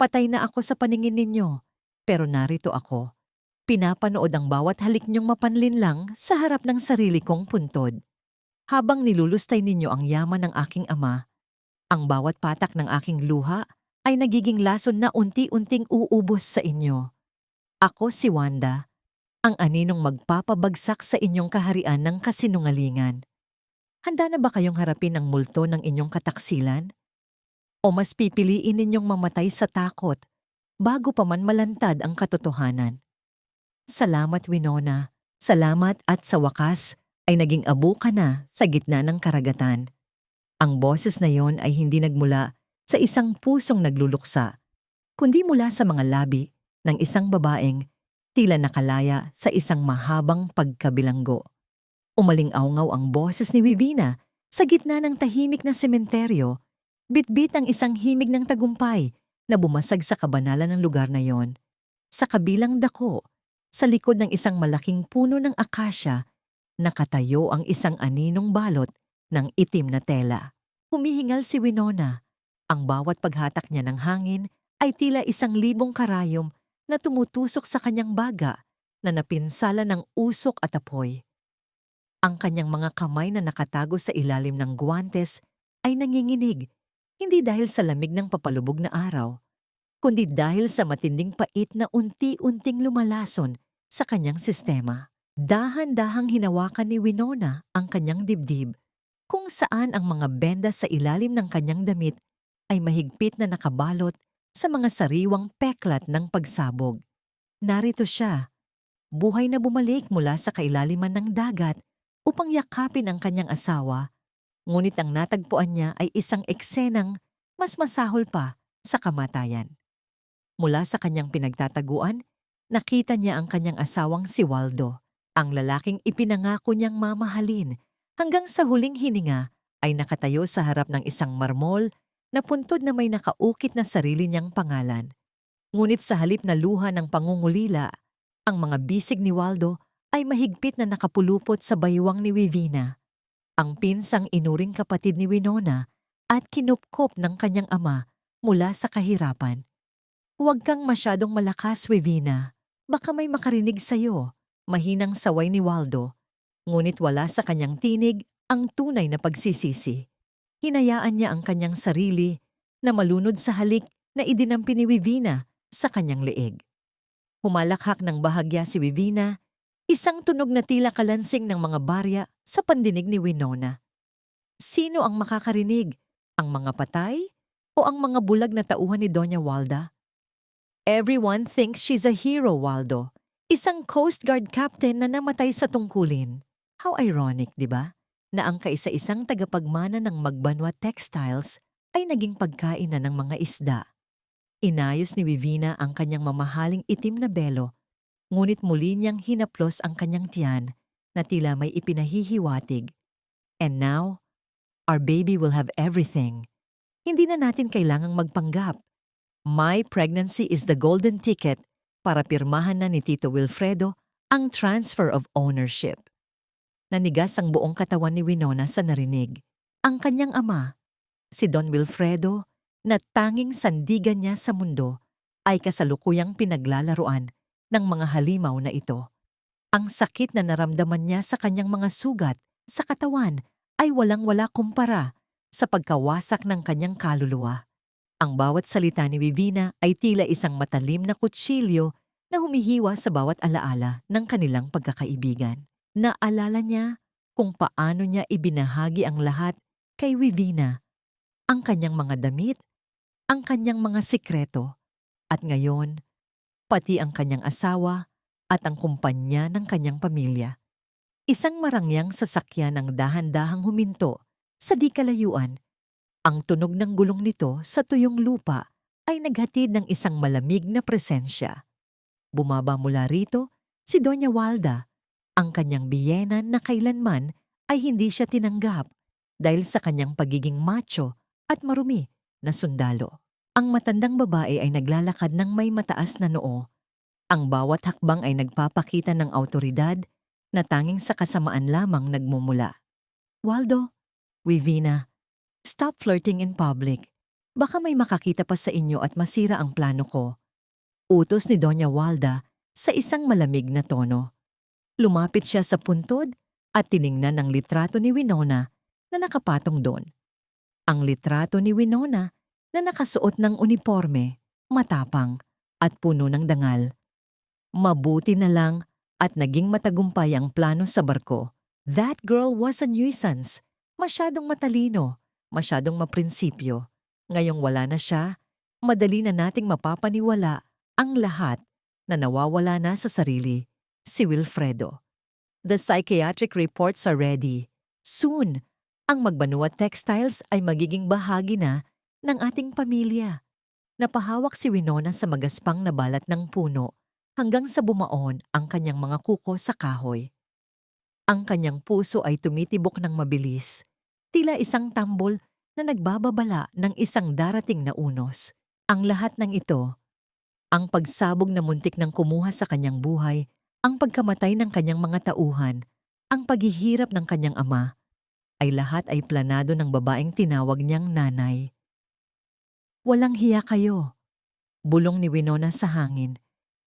Patay na ako sa paningin ninyo, pero narito ako. Pinapanood ang bawat halik niyong mapanlinlang sa harap ng sarili kong puntod. Habang nilulustay ninyo ang yaman ng aking ama, ang bawat patak ng aking luha ay nagiging lason na unti-unting uubos sa inyo. Ako si Wanda, ang aninong magpapabagsak sa inyong kaharian ng kasinungalingan. Handa na ba kayong harapin ang multo ng inyong kataksilan? O mas pipiliin ninyong mamatay sa takot bago pa man malantad ang katotohanan? Salamat, Winona. Salamat at sa wakas ay naging abo ka na sa gitna ng karagatan. Ang boses na yon ay hindi nagmula sa isang pusong nagluluksa, kundi mula sa mga labi ng isang babaeng tila nakalaya sa isang mahabang pagkabilanggo. Umaling-awngaw ang boses ni Vivina sa gitna ng tahimik na sementeryo, bitbit ang isang himig ng tagumpay na bumasag sa kabanalan ng lugar na yon. Sa kabilang dako, sa likod ng isang malaking puno ng akasya, nakatayo ang isang aninong balot ng itim na tela. Humihingal si Winona. Ang bawat paghatak niya ng hangin ay tila 1,000 karayom na tumutusok sa kanyang baga na napinsala ng usok at apoy. Ang kanyang mga kamay na nakatago sa ilalim ng guwantes ay nanginginig, hindi dahil sa lamig ng papalubog na araw, kundi dahil sa matinding pait na unti-unting lumalason sa kanyang sistema. Dahan-dahang hinawakan ni Winona ang kanyang dibdib, kung saan ang mga benda sa ilalim ng kanyang damit ay mahigpit na nakabalot sa mga sariwang peklat ng pagsabog. Narito siya, buhay na bumalik mula sa kailaliman ng dagat upang yakapin ang kanyang asawa, ngunit ang natagpuan niya ay isang eksenang mas masahol pa sa kamatayan. Mula sa kanyang pinagtataguan, nakita niya ang kanyang asawang si Waldo, ang lalaking ipinangako niyang mamahalin, hanggang sa huling hininga ay nakatayo sa harap ng isang marmol na puntod na may nakaukit na sarili niyang pangalan. Ngunit sa halip na luha ng pangungulila, ang mga bisig ni Waldo ay mahigpit na nakapulupot sa baywang ni Vivina, ang pinsang inuring kapatid ni Winona at kinupkop ng kanyang ama mula sa kahirapan. Huwag kang masyadong malakas, Vivina. Baka may makarinig sa'yo. Mahinang saway ni Waldo. Ngunit wala sa kanyang tinig ang tunay na pagsisisi. Hinayaan niya ang kanyang sarili na malunod sa halik na idinampi ni Vivina sa kanyang leeg. Humalakhak ng bahagya si Vivina, isang tunog na tila kalansing ng mga barya sa pandinig ni Winona. Sino ang makakarinig? Ang mga patay o ang mga bulag na tauhan ni Doña Walda? Everyone thinks she's a hero, Waldo. Isang Coast Guard captain na namatay sa tungkulin. How ironic, di ba? Na ang kaisa-isang tagapagmana ng Magbanwa Textiles ay naging pagkain na ng mga isda. Inayos ni Vivina ang kanyang mamahaling itim na belo, ngunit muli niyang hinaplos ang kanyang tiyan na tila may ipinahihiwatig. And now, our baby will have everything. Hindi na natin kailangang magpanggap. My pregnancy is the golden ticket para pirmahan na ni Tito Wilfredo ang transfer of ownership. Nanigas ang buong katawan ni Winona sa narinig. Ang kanyang ama, si Don Wilfredo, na tanging sandigan niya sa mundo, ay kasalukuyang pinaglalaruan ng mga halimaw na ito. Ang sakit na naramdaman niya sa kanyang mga sugat sa katawan ay walang-wala kumpara sa pagkawasak ng kanyang kaluluwa. Ang bawat salita ni Vivina ay tila isang matalim na kutsilyo na humihiwa sa bawat alaala ng kanilang pagkakaibigan. Naalala niya kung paano niya ibinahagi ang lahat kay Vivina, ang kanyang mga damit, ang kanyang mga sikreto, at ngayon, pati ang kanyang asawa at ang kumpanya ng kanyang pamilya. Isang marangyang sasakyan ang dahan-dahang huminto sa di kalayuan. Ang tunog ng gulong nito sa tuyong lupa ay naghatid ng isang malamig na presensya. Bumaba mula rito si Doña Walda, ang kanyang biyena na kailanman ay hindi siya tinanggap dahil sa kanyang pagiging macho at marumi na sundalo. Ang matandang babae ay naglalakad ng may mataas na noo. Ang bawat hakbang ay nagpapakita ng awtoridad na tanging sa kasamaan lamang nagmumula. Waldo, Vivina, stop flirting in public. Baka may makakita pa sa inyo at masira ang plano ko. Utos ni Doña Walda sa isang malamig na tono. Lumapit siya sa puntod at tiningnan ang litrato ni Winona na nakapatong doon. Ang litrato ni Winona na nakasuot ng uniforme, matapang at puno ng dangal. Mabuti na lang at naging matagumpay ang plano sa barko. That girl was a nuisance. Masyadong matalino, masyadong maprinsipyo. Ngayong wala na siya, madali na nating mapapaniwala ang lahat na nawawala na sa sarili. Si Wilfredo. The psychiatric reports are ready. Soon, ang Magbanua Textiles ay magiging bahagi na ng ating pamilya. Napahawak si Winona sa magaspang na balat ng puno hanggang sa bumaon ang kanyang mga kuko sa kahoy. Ang kanyang puso ay tumitibok ng mabilis, tila isang tambol na nagbababala ng isang darating na unos. Ang lahat ng ito, ang pagsabog na muntik ng kumuha sa kanyang buhay, ang pagkamatay ng kanyang mga tauhan, ang paghihirap ng kanyang ama, ay lahat ay planado ng babaeng tinawag niyang nanay. Walang hiya kayo, bulong ni Winona sa hangin.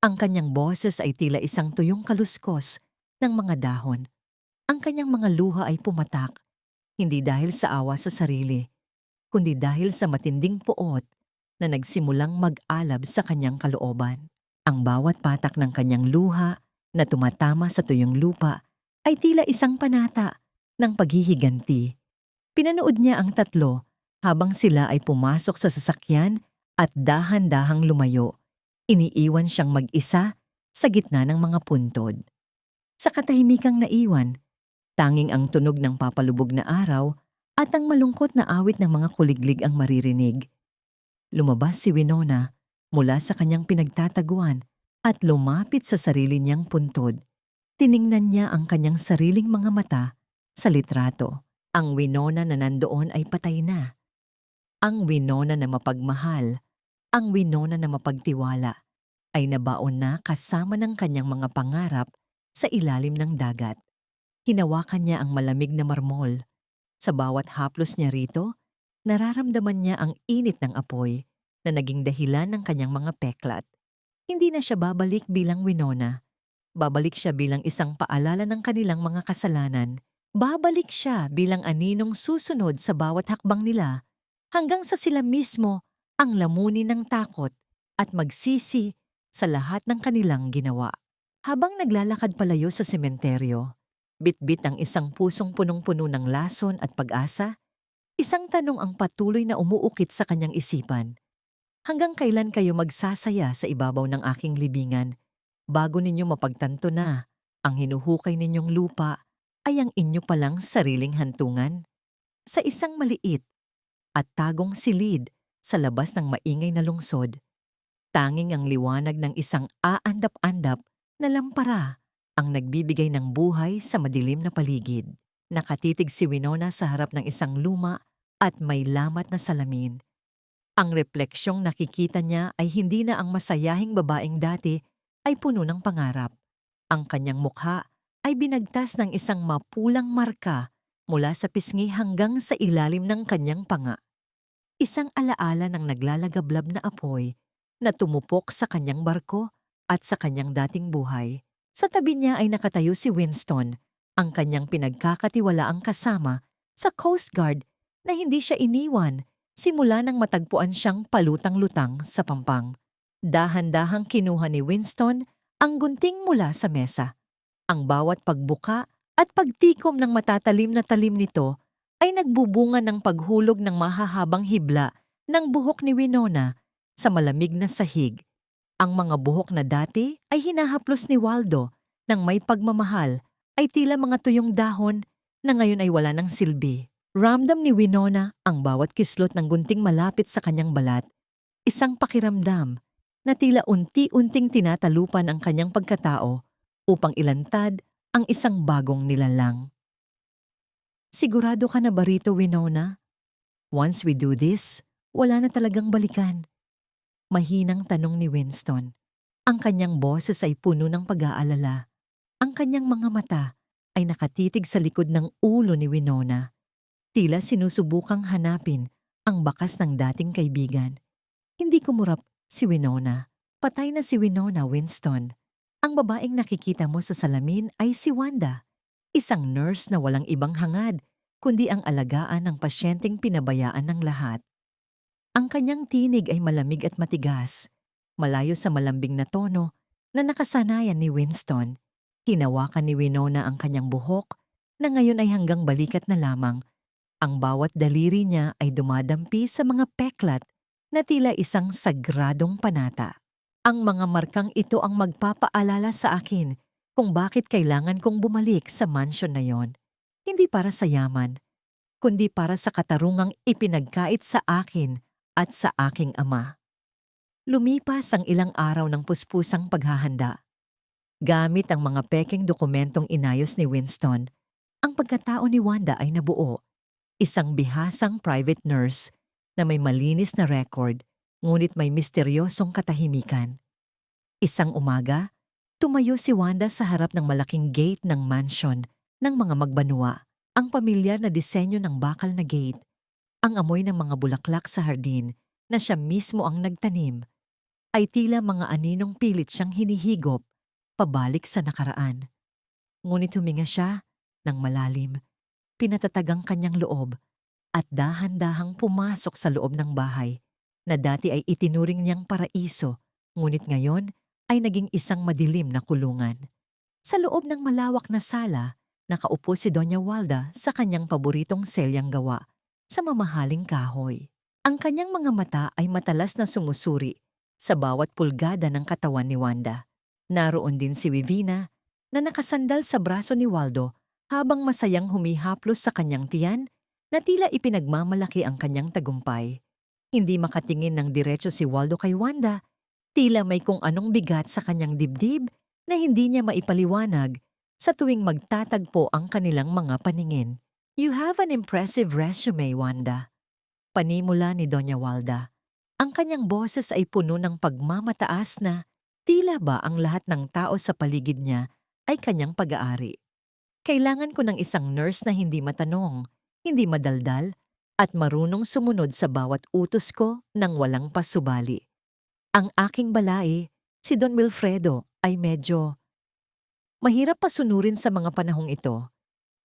Ang kanyang boses ay tila isang tuyong kaluskos ng mga dahon. Ang kanyang mga luha ay pumatak, hindi dahil sa awa sa sarili, kundi dahil sa matinding puot na nagsimulang mag-alab sa kanyang kalooban. Ang bawat patak ng kanyang luha na tumatama sa tuyong lupa ay tila isang panata ng paghihiganti. Pinanood niya ang tatlo habang sila ay pumasok sa sasakyan at dahan-dahang lumayo. Iniiwan siyang mag-isa sa gitna ng mga puntod. Sa katahimikang naiwan, tanging ang tunog ng papalubog na araw at ang malungkot na awit ng mga kuliglig ang maririnig. Lumabas si Winona mula sa kanyang pinagtataguan at lumapit sa sarili niyang puntod. Tiningnan niya ang kanyang sariling mga mata sa litrato. Ang Winona na nandoon ay patay na. Ang Winona na mapagmahal, ang Winona na mapagtiwala, ay nabaon na kasama ng kanyang mga pangarap sa ilalim ng dagat. Hinawakan niya ang malamig na marmol. Sa bawat haplos niya rito, nararamdaman niya ang init ng apoy na naging dahilan ng kanyang mga peklat. Hindi na siya babalik bilang Winona. Babalik siya bilang isang paalala ng kanilang mga kasalanan. Babalik siya bilang aninong susunod sa bawat hakbang nila hanggang sa sila mismo ang lamunin ng takot at magsisi sa lahat ng kanilang ginawa. Habang naglalakad palayo sa sementeryo, bitbit ang isang pusong punong-puno ng lason at pag-asa, isang tanong ang patuloy na umuukit sa kanyang isipan. Hanggang kailan kayo magsasaya sa ibabaw ng aking libingan bago ninyo mapagtanto na ang hinuhukay ninyong lupa ay ang inyo palang sariling hantungan? Sa isang maliit at tagong silid sa labas ng maingay na lungsod, tanging ang liwanag ng isang aandap-andap na lampara ang nagbibigay ng buhay sa madilim na paligid. Nakatitig si Winona sa harap ng isang luma at may lamat na salamin. Ang refleksyong nakikita niya ay hindi na ang masayahing babaeng dati ay puno ng pangarap. Ang kanyang mukha ay binagtas ng isang mapulang marka mula sa pisngi hanggang sa ilalim ng kanyang panga. Isang alaala ng naglalagablab na apoy na tumupok sa kanyang barko at sa kanyang dating buhay. Sa tabi niya ay nakatayo si Winston, ang kanyang pinagkakatiwalaang kasama sa Coast Guard na hindi siya iniwan simula nang matagpuan siyang palutang-lutang sa pampang. Dahan-dahang kinuha ni Winston ang gunting mula sa mesa. Ang bawat pagbuka at pagtikom ng matatalim na talim nito ay nagbubunga ng paghulog ng mahahabang hibla ng buhok ni Winona sa malamig na sahig. Ang mga buhok na dati ay hinahaplos ni Waldo ng may pagmamahal ay tila mga tuyong dahon na ngayon ay wala ng silbi. Ramdam ni Winona ang bawat kislot ng gunting malapit sa kanyang balat. Isang pakiramdam na tila unti-unting tinatalupan ang kanyang pagkatao upang ilantad ang isang bagong nilalang. Sigurado ka na ba rito, Winona? Once we do this, wala na talagang balikan. Mahinang tanong ni Winston. Ang kanyang boses ay puno ng pag-aalala. Ang kanyang mga mata ay nakatitig sa likod ng ulo ni Winona. Tila sinusubukang hanapin Ang bakas ng dating kaibigan. Hindi kumurap si Winona. Patay na si Winona, Winston. Ang babaeng nakikita mo sa salamin ay si Wanda. Isang nurse na walang ibang hangad, kundi ang alagaan ng pasyenteng pinabayaan ng lahat. Ang kanyang tinig ay malamig at matigas, malayo sa malambing na tono na nakasanayan ni Winston. Hinawakan ni Winona ang kanyang buhok na ngayon ay hanggang balikat na lamang. Ang bawat daliri niya ay dumadampi sa mga peklat na tila isang sagradong panata. Ang mga markang ito ang magpapaalala sa akin kung bakit kailangan kong bumalik sa mansion na yon. Hindi para sa yaman, kundi para sa katarungang ipinagkait sa akin at sa aking ama. Lumipas ang ilang araw ng puspusang paghahanda. Gamit ang mga pekeng dokumentong inayos ni Winston, ang pagkatao ni Wanda ay nabuo. Isang bihasang private nurse na may malinis na record, ngunit may misteryosong katahimikan. Isang umaga, tumayo si Wanda sa harap ng malaking gate ng mansion ng mga magbanwa. Ang pamilyar na disenyo ng bakal na gate, ang amoy ng mga bulaklak sa hardin na siya mismo ang nagtanim, ay tila mga aninong pilit siyang hinihigop pabalik sa nakaraan. Ngunit huminga siya ng malalim, pinatatag ang kanyang loob at dahan-dahang pumasok sa loob ng bahay na dati ay itinuring niyang paraiso, ngunit ngayon ay naging isang madilim na kulungan. Sa loob ng malawak na sala, nakaupo si Doña Walda sa kanyang paboritong selyang gawa sa mamahaling kahoy. Ang kanyang mga mata ay matalas na sumusuri sa bawat pulgada ng katawan ni Wanda. Naroon din si Vivina na nakasandal sa braso ni Waldo habang masayang humihaplos sa kanyang tiyan na tila ipinagmamalaki ang kanyang tagumpay. Hindi makatingin ng diretso si Waldo kay Wanda, tila may kung anong bigat sa kanyang dibdib na hindi niya maipaliwanag sa tuwing magtatagpo ang kanilang mga paningin. "You have an impressive resume, Wanda." Panimula ni Doña Walda. Ang kanyang boses ay puno ng pagmamataas na tila ba ang lahat ng tao sa paligid niya ay kanyang pag-aari. "Kailangan ko ng isang nurse na hindi matanong, hindi madaldal, at marunong sumunod sa bawat utos ko nang walang pasubali. Ang aking balai, si Don Wilfredo, ay medyo mahirap pasunurin sa mga panahong ito.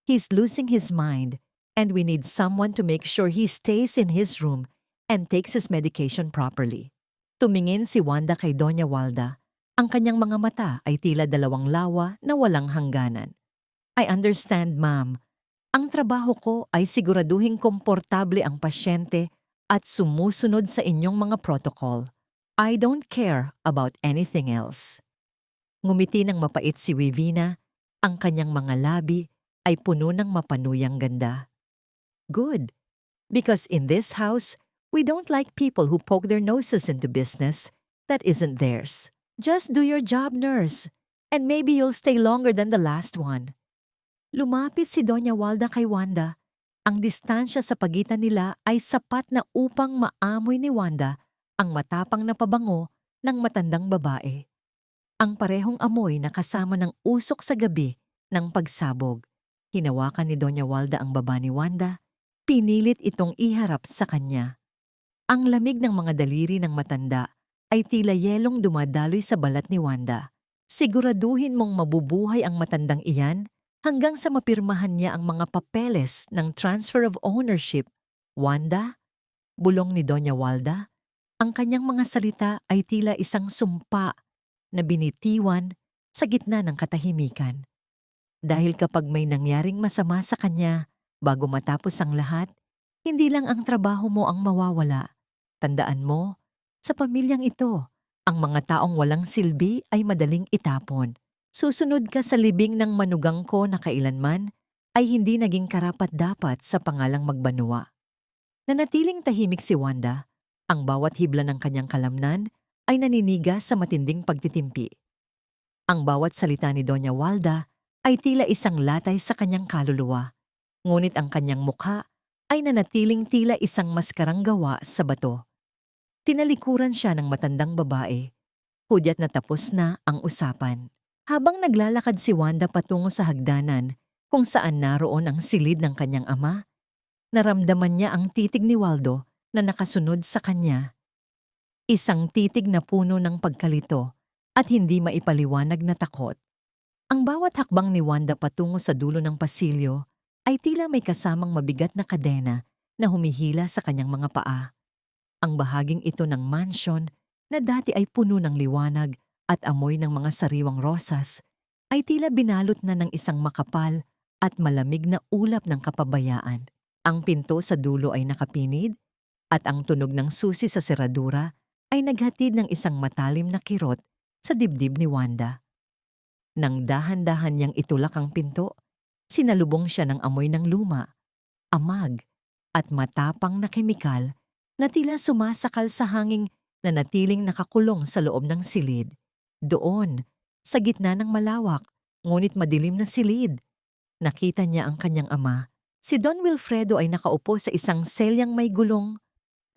He's losing his mind, and we need someone to make sure he stays in his room and takes his medication properly." Tumingin si Wanda kay Doña Walda. Ang kanyang mga mata ay tila dalawang lawa na walang hangganan. "I understand, ma'am. Ang trabaho ko ay siguraduhing komportable ang pasyente at sumusunod sa inyong mga protocol. I don't care about anything else." Ngumiti ng mapait si Vivina, ang kanyang mga labi ay puno ng mapanuyang ganda. "Good, because in this house, we don't like people who poke their noses into business that isn't theirs. Just do your job, nurse, and maybe you'll stay longer than the last one." Lumapit si Doña Walda kay Wanda. Ang distansya sa pagitan nila ay sapat na upang maamoy ni Wanda ang matapang na pabango ng matandang babae. Ang parehong amoy na kasama ng usok sa gabi ng pagsabog. Hinawakan ni Doña Walda ang baba ni Wanda, pinilit itong iharap sa kanya. Ang lamig ng mga daliri ng matanda ay tila yelong dumadaloy sa balat ni Wanda. Siguraduhin mong mabubuhay ang matandang iyan hanggang sa mapirmahan niya ang mga papeles ng transfer of ownership. "Wanda?" Bulong ni Doña Walda. Ang kanyang mga salita ay tila isang sumpa na binitiwan sa gitna ng katahimikan. Dahil kapag may nangyaring masama sa kanya bago matapos ang lahat, hindi lang ang trabaho mo ang mawawala. Tandaan mo, sa pamilyang ito, ang mga taong walang silbi ay madaling itapon. Susunod ka sa libing ng manugang ko na kailanman ay hindi naging karapat-dapat sa pangalang magbanwa. Nanatiling tahimik si Wanda. Ang bawat hibla ng kanyang kalamnan ay naninigas sa matinding pagtitimpi. Ang bawat salita ni Doña Walda ay tila isang latay sa kanyang kaluluwa. Ngunit ang kanyang mukha ay nanatiling tila isang maskarang gawa sa bato. Tinalikuran siya ng matandang babae. Hudyat na tapos na ang usapan. Habang naglalakad si Wanda patungo sa hagdanan kung saan naroon ang silid ng kanyang ama, naramdaman niya ang titig ni Waldo na nakasunod sa kanya. Isang titig na puno ng pagkalito at hindi maipaliwanag na takot. Ang bawat hakbang ni Wanda patungo sa dulo ng pasilyo ay tila may kasamang mabigat na kadena na humihila sa kanyang mga paa. Ang bahaging ito ng mansion na dati ay puno ng liwanag at amoy ng mga sariwang rosas ay tila binalot na ng isang makapal at malamig na ulap ng kapabayaan. Ang pinto sa dulo ay nakapinid at ang tunog ng susi sa seradura ay naghatid ng isang matalim na kirot sa dibdib ni Wanda. Nang dahan-dahan niyang itulak ang pinto, sinalubong siya ng amoy ng luma, amag, at matapang na kemikal na tila sumasakal sa hanging na natiling nakakulong sa loob ng silid. Doon, sa gitna ng malawak, ngunit madilim na silid, nakita niya ang kanyang ama. Si Don Wilfredo ay nakaupo sa isang selyang may gulong.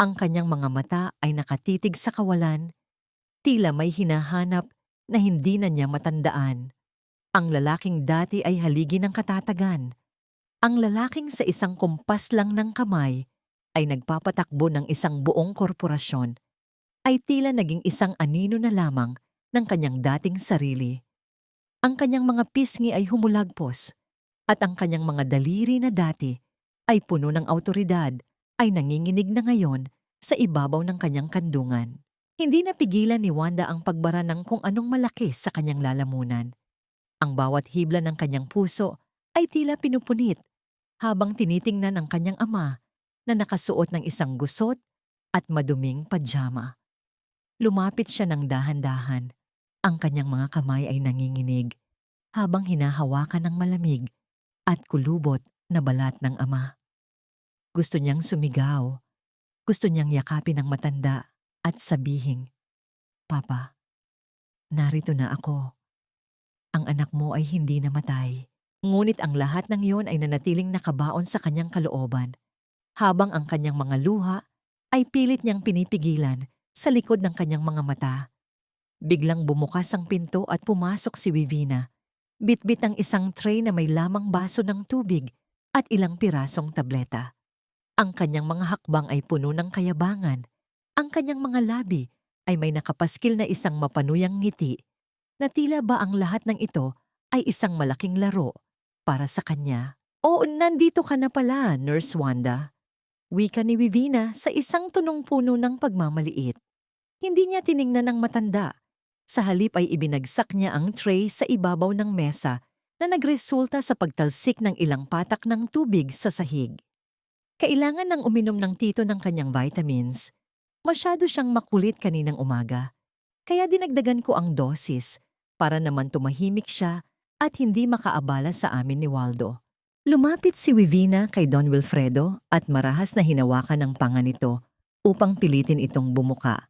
Ang kanyang mga mata ay nakatitig sa kawalan, tila may hinahanap na hindi na niya matandaan. Ang lalaking dati ay haligi ng katatagan. Ang lalaking sa isang kumpas lang ng kamay ay nagpapatakbo ng isang buong korporasyon, ay tila naging isang anino na lamang ng kanyang dating sarili. Ang kanyang mga pisngi ay humulagpos, at ang kanyang mga daliri na dati ay puno ng awtoridad ay nanginginig na ngayon sa ibabaw ng kanyang kandungan. Hindi napigilan ni Wanda ang pagbara ng kung anong malaki sa kanyang lalamunan. Ang bawat hibla ng kanyang puso ay tila pinupunit habang tinitingnan ang kanyang ama na nakasuot ng isang gusot at maduming pajama. Lumapit siya ng dahan-dahan. Ang kanyang mga kamay ay nanginginig habang hinahawakan ng malamig at kulubot na balat ng ama. Gusto niyang sumigaw. Gusto niyang yakapin ang matanda at sabihin, "Papa, narito na ako. Ang anak mo ay hindi namatay." Ngunit ang lahat ng iyon ay nanatiling nakabaon sa kanyang kalooban, habang ang kanyang mga luha ay pilit niyang pinipigilan sa likod ng kanyang mga mata. Biglang bumukas ang pinto at pumasok si Vivina. Bitbit ang isang tray na may lamang baso ng tubig at ilang pirasong tableta. Ang kanyang mga hakbang ay puno ng kayabangan. Ang kanyang mga labi ay may nakapaskil na isang mapanuyang ngiti na tila ba ang lahat ng ito ay isang malaking laro para sa kanya. "Oh, nandito ka na pala, Nurse Wanda." Wika ni Vivina sa isang tunong-puno ng pagmamaliit. Hindi niya tiningnan ang matanda. Sa halip ay ibinagsak niya ang tray sa ibabaw ng mesa na nagresulta sa pagtalsik ng ilang patak ng tubig sa sahig. Kailangan ng uminom ng tito ng kanyang vitamins. Masyado siyang makulit kaninang umaga. Kaya dinagdagan ko ang dosis para naman tumahimik siya at hindi makaabala sa amin ni Waldo. Lumapit si Vivina kay Don Wilfredo at marahas na hinawakan ang panga nito upang pilitin itong bumuka.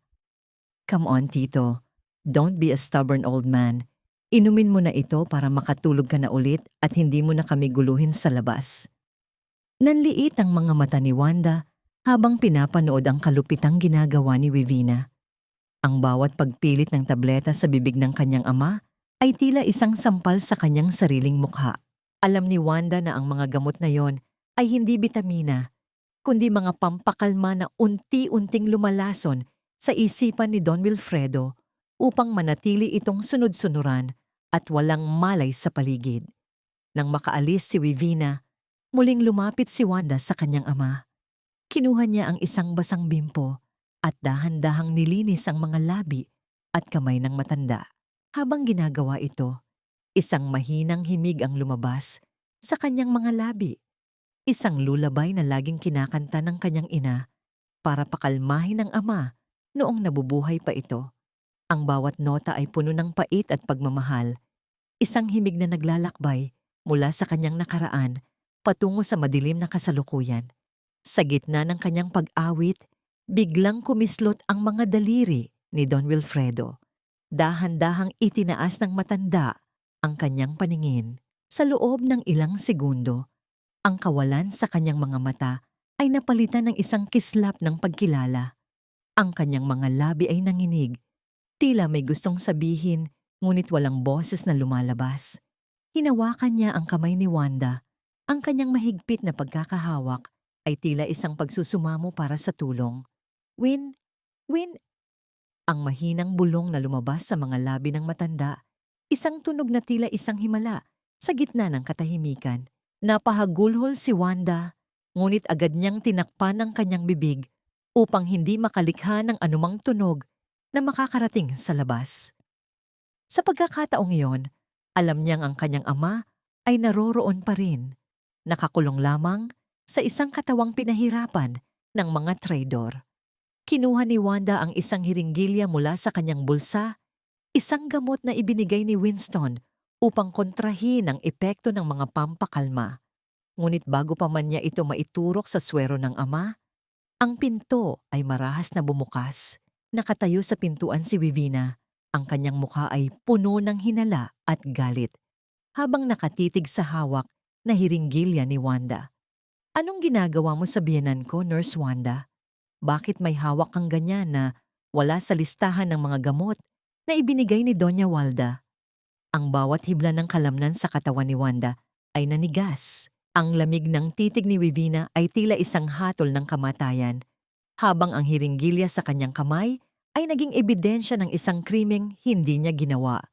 "Come on, tito. Don't be a stubborn old man. Inumin mo na ito para makatulog ka na ulit at hindi mo na kami guluhin sa labas." Nanliit ang mga mata ni Wanda habang pinapanood ang kalupitang ginagawa ni Vivina. Ang bawat pagpilit ng tableta sa bibig ng kanyang ama ay tila isang sampal sa kanyang sariling mukha. Alam ni Wanda na ang mga gamot na yon ay hindi bitamina, kundi mga pampakalma na unti-unting lumalason sa isipan ni Don Wilfredo upang manatili itong sunod-sunuran at walang malay sa paligid. Nang makaalis si Vivina, muling lumapit si Wanda sa kanyang ama. Kinuha niya ang isang basang bimpo at dahan-dahang nilinis ang mga labi at kamay ng matanda. Habang ginagawa ito, isang mahinang himig ang lumabas sa kanyang mga labi. Isang lulabay na laging kinakanta ng kanyang ina para pakalmahin ang ama noong nabubuhay pa ito. Ang bawat nota ay puno ng pait at pagmamahal. Isang himig na naglalakbay mula sa kanyang nakaraan patungo sa madilim na kasalukuyan. Sa gitna ng kanyang pag-awit, biglang kumislot ang mga daliri ni Don Wilfredo. Dahan-dahang itinaas ng matanda ang kanyang paningin. Sa loob ng ilang segundo, ang kawalan sa kanyang mga mata ay napalitan ng isang kislap ng pagkilala. Ang kanyang mga labi ay nanginig. Tila may gustong sabihin, ngunit walang boses na lumalabas. Hinawakan niya ang kamay ni Wanda, ang kanyang mahigpit na pagkakahawak ay tila isang pagsusumamo para sa tulong. Win, win, ang mahinang bulong na lumabas sa mga labi ng matanda, isang tunog na tila isang himala sa gitna ng katahimikan. Napahagulhol si Wanda, ngunit agad niyang tinakpan ang kanyang bibig upang hindi makalikha ng anumang tunog na makakarating sa labas. Sa pagkakataong iyon, alam niyang ang kanyang ama ay naroroon pa rin, nakakulong lamang sa isang katawang pinahirapan ng mga traidor. Kinuha ni Wanda ang isang hiringgilya mula sa kanyang bulsa, isang gamot na ibinigay ni Winston upang kontrahin ang epekto ng mga pampakalma. Ngunit bago pa man niya ito maiturok sa swero ng ama, ang pinto ay marahas na bumukas. Nakatayo sa pintuan si Vivina. Ang kanyang mukha ay puno ng hinala at galit, habang nakatitig sa hawak na hiringgilya ni Wanda. Anong ginagawa mo sa biyenan ko, Nurse Wanda? Bakit may hawak kang ganyan na wala sa listahan ng mga gamot na ibinigay ni Doña Walda? Ang bawat hibla ng kalamnan sa katawan ni Wanda ay nanigas. Ang lamig ng titig ni Vivina ay tila isang hatol ng kamatayan, habang ang hiringgilya sa kanyang kamay ay naging ebidensya ng isang krimeng hindi niya ginawa.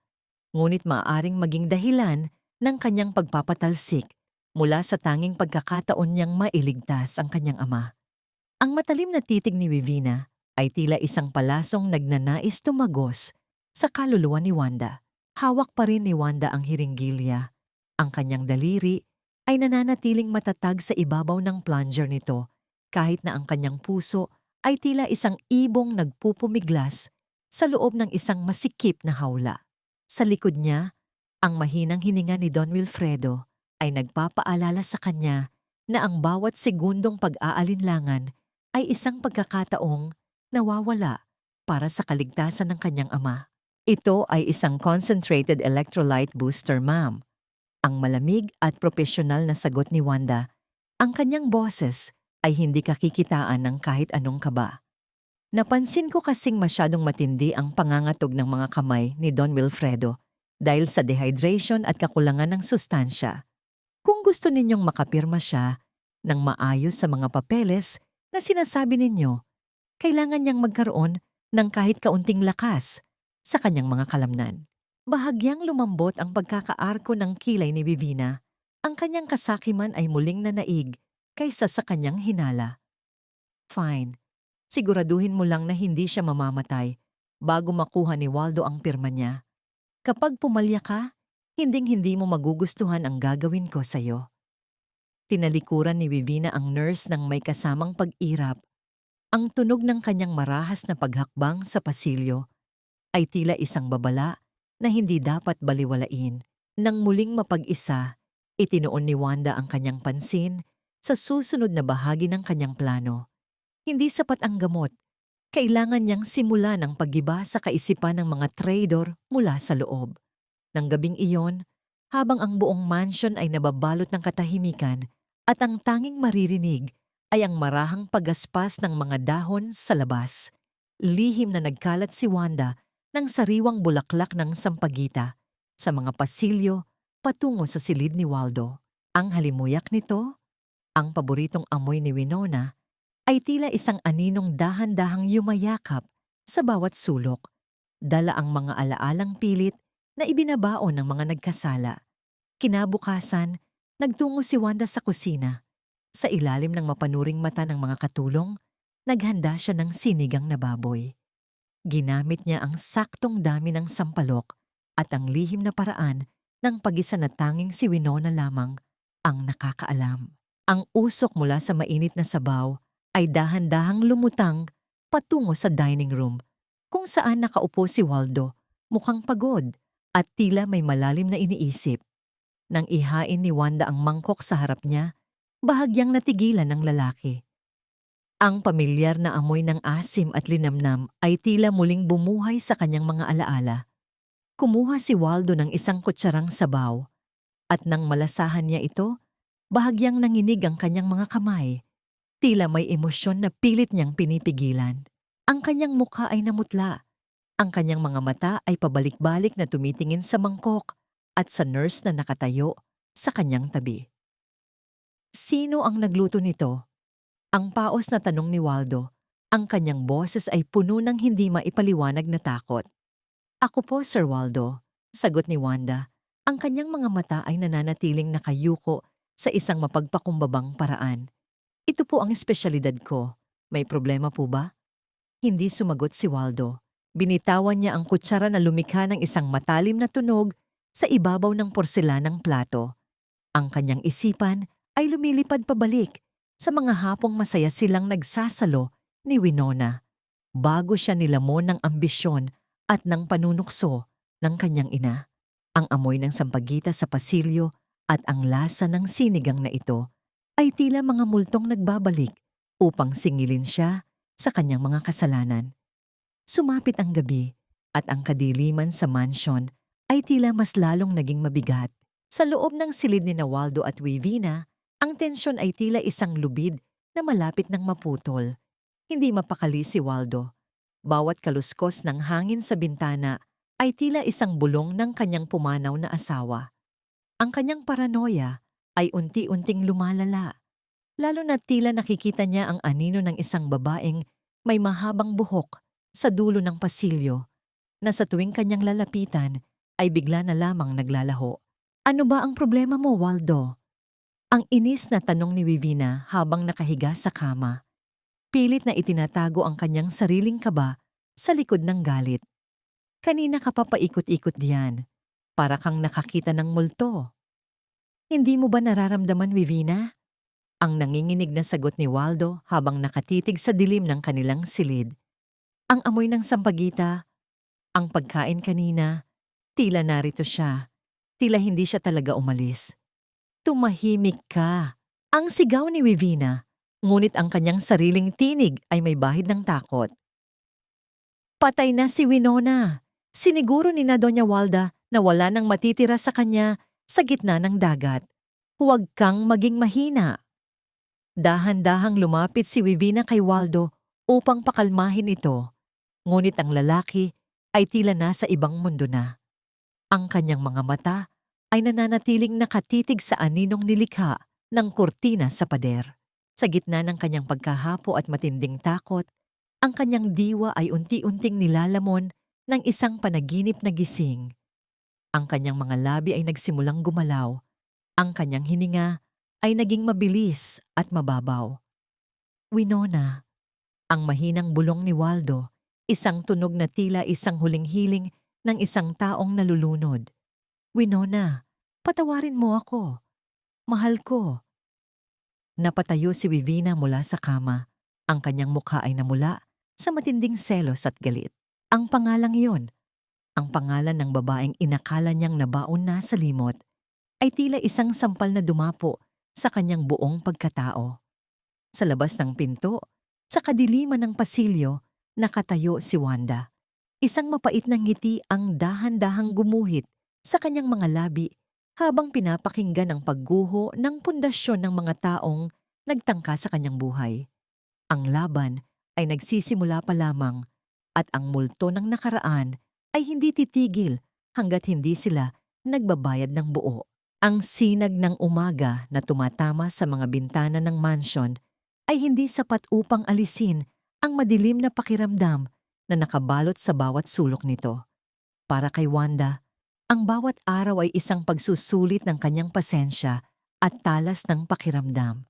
Ngunit maaaring maging dahilan ng kanyang pagpapatalsik mula sa tanging pagkakataon niyang mailigtas ang kanyang ama. Ang matalim na titig ni Vivina ay tila isang palasong nagnanais tumagos sa kaluluwa ni Wanda. Hawak pa rin ni Wanda ang hiringgilya. Ang kanyang daliri ay nananatiling matatag sa ibabaw ng plunger nito kahit na ang kanyang puso ay tila isang ibong nagpupumiglas sa loob ng isang masikip na hawla. Sa likod niya, ang mahinang hininga ni Don Wilfredo ay nagpapaalala sa kanya na ang bawat segundong pag-aalinlangan ay isang pagkakataong nawawala para sa kaligtasan ng kanyang ama. Ito ay isang concentrated electrolyte booster, ma'am. Ang malamig at propesyonal na sagot ni Wanda, ang kanyang boses ay hindi kakikitaan ng kahit anong kaba. Napansin ko kasing masyadong matindi ang pangangatog ng mga kamay ni Don Wilfredo dahil sa dehydration at kakulangan ng sustansya. Kung gusto ninyong makapirma siya ng maayos sa mga papeles na sinasabi ninyo, kailangan niyang magkaroon ng kahit kaunting lakas sa kanyang mga kalamnan. Bahagyang lumambot ang pagkakaarko ng kilay ni Vivina. Ang kanyang kasakiman ay muling nanaig kaysa sa kanyang hinala. Fine. Siguraduhin mo lang na hindi siya mamamatay bago makuha ni Waldo ang pirma niya. Kapag pumalya ka, hinding-hindi mo magugustuhan ang gagawin ko sa'yo. Tinalikuran ni Vivina ang nurse ng may kasamang pag-irap. Ang tunog ng kanyang marahas na paghakbang sa pasilyo ay tila isang babala na hindi dapat baliwalain. Nang muling mapag-isa, itinoon ni Wanda ang kanyang pansin sa susunod na bahagi ng kanyang plano. Hindi sapat ang gamot. Kailangan niyang simulan ang paggiba sa kaisipan ng mga traidor mula sa loob. Nang gabing iyon, habang ang buong mansion ay nababalot ng katahimikan at ang tanging maririnig ay ang marahang paggaspas ng mga dahon sa labas, lihim na nagkalat si Wanda ng sariwang bulaklak ng sampagita sa mga pasilyo patungo sa silid ni Waldo. Ang halimuyak nito, ang paboritong amoy ni Winona, ay tila isang aninong dahan-dahang yumayakap sa bawat sulok, dala ang mga alaalang pilit na ibinabaon ng mga nagkasala. Kinabukasan, nagtungo si Wanda sa kusina. Sa ilalim ng mapanuring mata ng mga katulong, naghanda siya ng sinigang na baboy. Ginamit niya ang saktong dami ng sampalok at ang lihim na paraan ng pag-isa na tanging si Winona lamang ang nakakaalam. Ang usok mula sa mainit na sabaw ay dahan-dahang lumutang patungo sa dining room, kung saan nakaupo si Waldo, mukhang pagod at tila may malalim na iniisip. Nang ihain ni Wanda ang mangkok sa harap niya, bahagyang natigilan ng lalaki. Ang pamilyar na amoy ng asim at linamnam ay tila muling bumuhay sa kanyang mga alaala. Kumuha si Waldo ng isang kutsarang sabaw, at nang malasahan niya ito, bahagyang nanginig ang kanyang mga kamay. Tila may emosyon na pilit niyang pinipigilan. Ang kanyang mukha ay namutla. Ang kanyang mga mata ay pabalik-balik na tumitingin sa mangkok at sa nurse na nakatayo sa kanyang tabi. Sino ang nagluto nito? Ang paos na tanong ni Waldo. Ang kanyang boses ay puno ng hindi maipaliwanag na takot. Ako po, Sir Waldo, sagot ni Wanda. Ang kanyang mga mata ay nananatiling nakayuko sa isang mapagpakumbabang paraan. Ito po ang espesyalidad ko. May problema po ba? Hindi sumagot si Waldo. Binitawan niya ang kutsara na lumikha ng isang matalim na tunog sa ibabaw ng porselanang plato. Ang kanyang isipan ay lumilipad pabalik sa mga hapong masaya silang nagsasalo ni Winona bago siya nilamon ng ambisyon at ng panunukso ng kanyang ina. Ang amoy ng sampagita sa pasilyo at ang lasa ng sinigang na ito ay tila mga multong nagbabalik upang singilin siya sa kanyang mga kasalanan. Sumapit ang gabi at ang kadiliman sa mansyon ay tila mas lalong naging mabigat. Sa loob ng silid ni Waldo at Wivina, ang tensyon ay tila isang lubid na malapit ng maputol. Hindi mapakali si Waldo. Bawat kaluskos ng hangin sa bintana ay tila isang bulong ng kanyang pumanaw na asawa. Ang kanyang paranoia ay unti-unting lumalala, lalo na tila nakikita niya ang anino ng isang babaeng may mahabang buhok sa dulo ng pasilyo na sa tuwing kanyang lalapitan ay bigla na lamang naglalaho. Ano ba ang problema mo, Waldo? Ang inis na tanong ni Wivina habang nakahiga sa kama. Pilit na itinatago ang kanyang sariling kaba sa likod ng galit. Kanina ka pa paikot-ikot diyan, para kang nakakita ng multo. Hindi mo ba nararamdaman, Wivina? Ang nanginginig na sagot ni Waldo habang nakatitig sa dilim ng kanilang silid. Ang amoy ng sampagita, ang pagkain kanina, tila narito siya. Tila hindi siya talaga umalis. Tumahimik ka. Ang sigaw ni Wivina, ngunit ang kanyang sariling tinig ay may bahid ng takot. Patay na si Winona. Siniguro ni na Doña Walda na wala nang matitira sa kanya sa gitna ng dagat. Huwag kang maging mahina. Dahan-dahang lumapit si Wivina kay Waldo upang pakalmahin ito. Ngunit ang lalaki ay tila nasa ibang mundo na. Ang kanyang mga mata ay nananatiling nakatitig sa aninong nilikha ng kurtina sa pader. Sa gitna ng kanyang pagkahapo at matinding takot, ang kanyang diwa ay unti-unting nilalamon ng isang panaginip na gising. Ang kanyang mga labi ay nagsimulang gumalaw. Ang kanyang hininga ay naging mabilis at mababaw. Winona, ang mahinang bulong ni Waldo, isang tunog na tila isang huling hiling ng isang taong nalulunod. Winona, patawarin mo ako. Mahal ko. Napatayo si Wivina mula sa kama. Ang kanyang mukha ay namula sa matinding selos at galit. Ang pangalang iyon, ang pangalan ng babaeng inakala niyang nabaon na sa limot, ay tila isang sampal na dumapo sa kanyang buong pagkatao. Sa labas ng pinto, sa kadiliman ng pasilyo, nakatayo si Wanda. Isang mapait na ngiti ang dahan-dahang gumuhit sa kanyang mga labi habang pinapakinggan ang pagguho ng pundasyon ng mga taong nagtangka sa kanyang buhay. Ang laban ay nagsisimula pa lamang at ang multo ng nakaraan ay hindi titigil hanggat hindi sila nagbabayad ng buo. Ang sinag ng umaga na tumatama sa mga bintana ng mansyon ay hindi sapat upang alisin ang madilim na pakiramdam na nakabalot sa bawat sulok nito. Para kay Wanda, ang bawat araw ay isang pagsusulit ng kanyang pasensya at talas ng pakiramdam.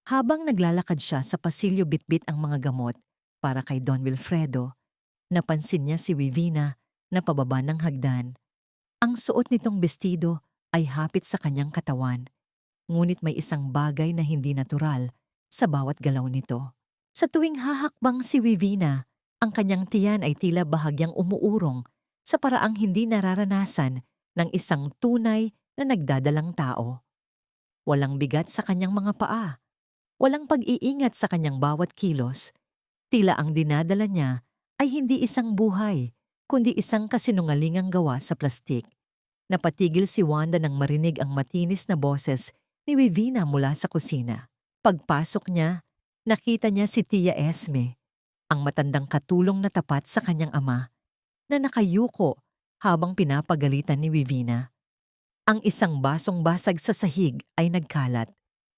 Habang naglalakad siya sa pasilyo bitbit ang mga gamot para kay Don Wilfredo, napansin niya si Wivina na pababa ng hagdan. Ang suot nitong bestido ay hapit sa kanyang katawan, ngunit may isang bagay na hindi natural sa bawat galaw nito. Sa tuwing hahakbang si Wivina, ang kanyang tiyan ay tila bahagyang umuurong sa paraang hindi nararanasan ng isang tunay na nagdadalang tao. Walang bigat sa kanyang mga paa, walang pag-iingat sa kanyang bawat kilos. Tila ang dinadala niya ay hindi isang buhay, kundi isang kasinungalingang gawa sa plastik. Napatigil si Wanda nang marinig ang matinis na boses ni Wivina mula sa kusina. Pagpasok niya, nakita niya si Tia Esme, ang matandang katulong na tapat sa kanyang ama, na nakayuko habang pinapagalitan ni Wivina. Ang isang basong basag sa sahig ay nagkalat.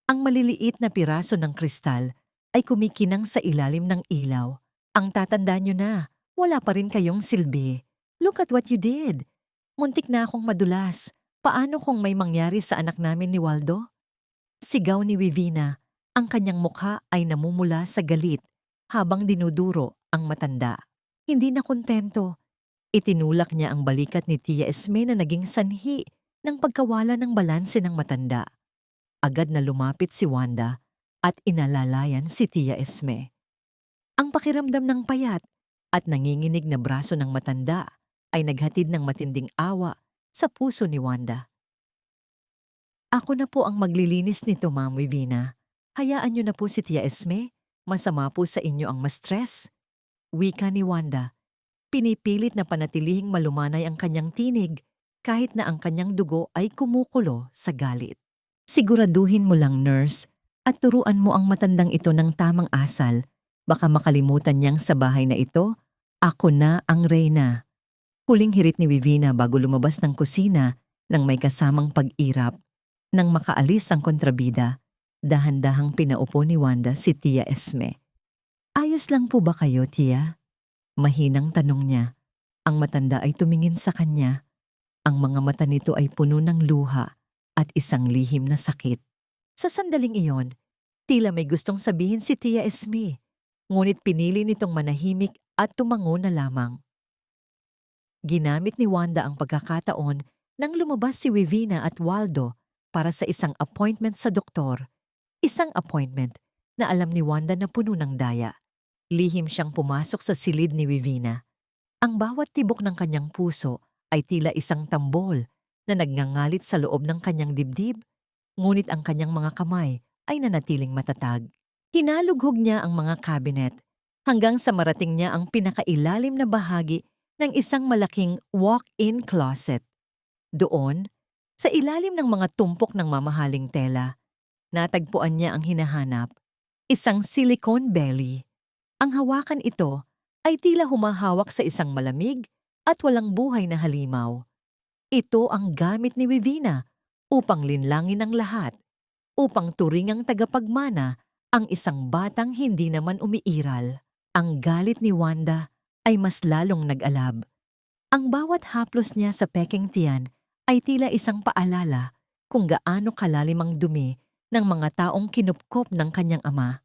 Ang maliliit na piraso ng kristal ay kumikinang sa ilalim ng ilaw. Ang tatanda nyo na, wala pa rin kayong silbi. Look at what you did. Muntik na akong madulas. Paano kung may mangyari sa anak namin ni Waldo? Sigaw ni Vivina. Ang kanyang mukha ay namumula sa galit habang dinuduro ang matanda. Hindi na kontento. Itinulak niya ang balikat ni Tia Esme na naging sanhi ng pagkawala ng balanse ng matanda. Agad na lumapit si Wanda at inalalayan si Tia Esme. Ang pakiramdam ng payat at nanginginig na braso ng matanda ay naghatid ng matinding awa sa puso ni Wanda. Ako na po ang maglilinis nito, Ma'am Vivina. Hayaan niyo na po si Tia Esme. Masama po sa inyo ang ma-stress. Wika ni Wanda. Pinipilit na panatilihing malumanay ang kanyang tinig kahit na ang kanyang dugo ay kumukulo sa galit. Siguraduhin mo lang, nurse, at turuan mo ang matandang ito ng tamang asal. Baka makalimutan niyang sa bahay na ito, ako na ang reyna. Huling hirit ni Vivina bago lumabas ng kusina nang may kasamang pag-irap. Nang makaalis ang kontrabida, dahan-dahang pinaupo ni Wanda si Tia Esme. Ayos lang po ba kayo, Tia? Mahinang tanong niya. Ang matanda ay tumingin sa kanya. Ang mga mata nito ay puno ng luha at isang lihim na sakit. Sa sandaling iyon, tila may gustong sabihin si Tia Esme, ngunit pinili nitong manahimik at tumango na lamang. Ginamit ni Wanda ang pagkakataon nang lumabas si Vivina at Waldo para sa isang appointment sa doktor. Isang appointment na alam ni Wanda na puno ng daya. Lihim siyang pumasok sa silid ni Vivina. Ang bawat tibok ng kanyang puso ay tila isang tambol na nagngangalit sa loob ng kanyang dibdib, ngunit ang kanyang mga kamay ay nanatiling matatag. Hinalughog niya ang mga cabinet hanggang sa marating niya ang pinakailalim na bahagi ng isang malaking walk-in closet. Doon, sa ilalim ng mga tumpok ng mamahaling tela, natagpuan niya ang hinahanap, isang silicone belly. Ang hawakan ito ay tila humahawak sa isang malamig at walang buhay na halimaw. Ito ang gamit ni Vivina upang linlangin ang lahat, upang turingang tagapagmana ang isang batang hindi naman umiiral. Ang galit ni Wanda ay mas lalong nag-alab. Ang bawat haplos niya sa peking tiyan ay tila isang paalala kung gaano kalalim ang dumi ng mga taong kinupkop ng kanyang ama.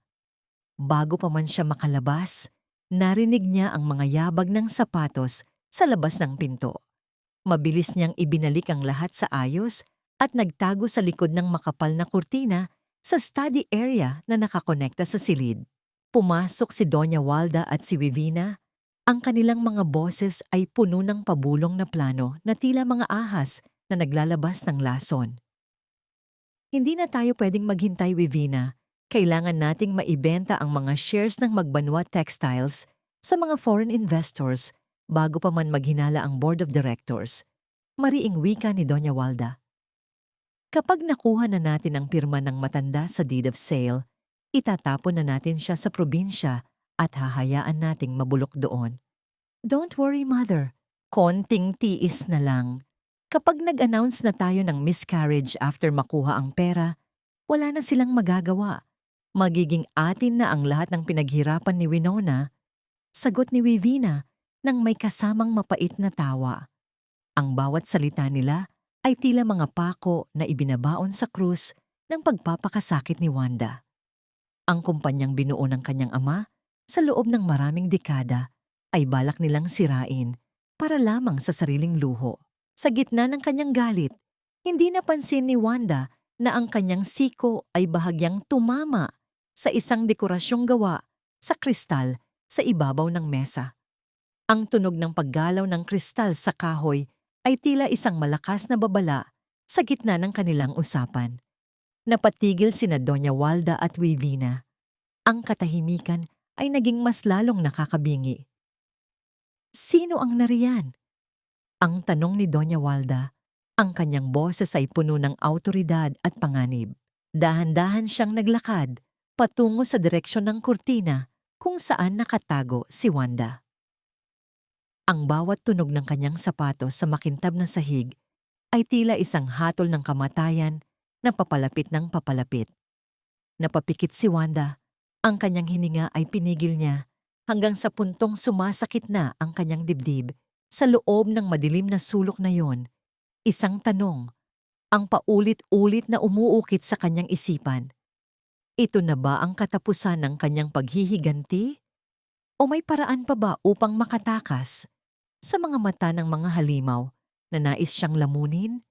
Bago pa man siya makalabas, narinig niya ang mga yabag ng sapatos sa labas ng pinto. Mabilis niyang ibinalik ang lahat sa ayos at nagtago sa likod ng makapal na kurtina sa study area na nakakonekta sa silid. Pumasok si Doña Walda at si Vivina. Ang kanilang mga boses ay puno ng pabulong na plano na tila mga ahas na naglalabas ng lason. Hindi na tayo pwedeng maghintay, Vivina. Kailangan nating maibenta ang mga shares ng Magbanwa Textiles sa mga foreign investors bago pa man maghinala ang board of directors. Mariing wika ni Doña Walda. Kapag nakuha na natin ang pirma ng matanda sa deed of sale, itatapon na natin siya sa probinsya at hahayaan nating mabulok doon. Don't worry, Mother. Konting tiis na lang. Kapag nag-announce na tayo ng miscarriage after makuha ang pera, wala na silang magagawa. Magiging atin na ang lahat ng pinaghirapan ni Winona, sagot ni Vivina nang may kasamang mapait na tawa. Ang bawat salita nila ay tila mga pako na ibinabaon sa krus ng pagpapakasakit ni Wanda. Ang kumpanyang binuo ng kanyang ama sa loob ng maraming dekada ay balak nilang sirain para lamang sa sariling luho. Sa gitna ng kanyang galit, hindi napansin ni Wanda na ang kanyang siko ay bahagyang tumama sa isang dekorasyong gawa sa kristal sa ibabaw ng mesa. Ang tunog ng paggalaw ng kristal sa kahoy ay tila isang malakas na babala sa gitna ng kanilang usapan. Napatigil sina Doña Walda at Vivina. Ang katahimikan ay naging mas lalong nakakabingi. Sino ang nariyan? Ang tanong ni Doña Walda. Ang kanyang boses ay puno ng awtoridad at panganib. Dahan-dahan siyang naglakad patungo sa direksyon ng kurtina kung saan nakatago si Wanda. Ang bawat tunog ng kanyang sapatos sa makintab na sahig ay tila isang hatol ng kamatayan na papalapit ng papalapit. Napapikit si Wanda Ang kanyang hininga ay pinigil niya hanggang sa puntong sumasakit na ang kanyang dibdib. Sa loob ng madilim na sulok na yon, isang tanong ang paulit-ulit na umuukit sa kanyang isipan. Ito na ba ang katapusan ng kanyang paghihiganti? O may paraan pa ba upang makatakas sa mga mata ng mga halimaw na nais siyang lamunin?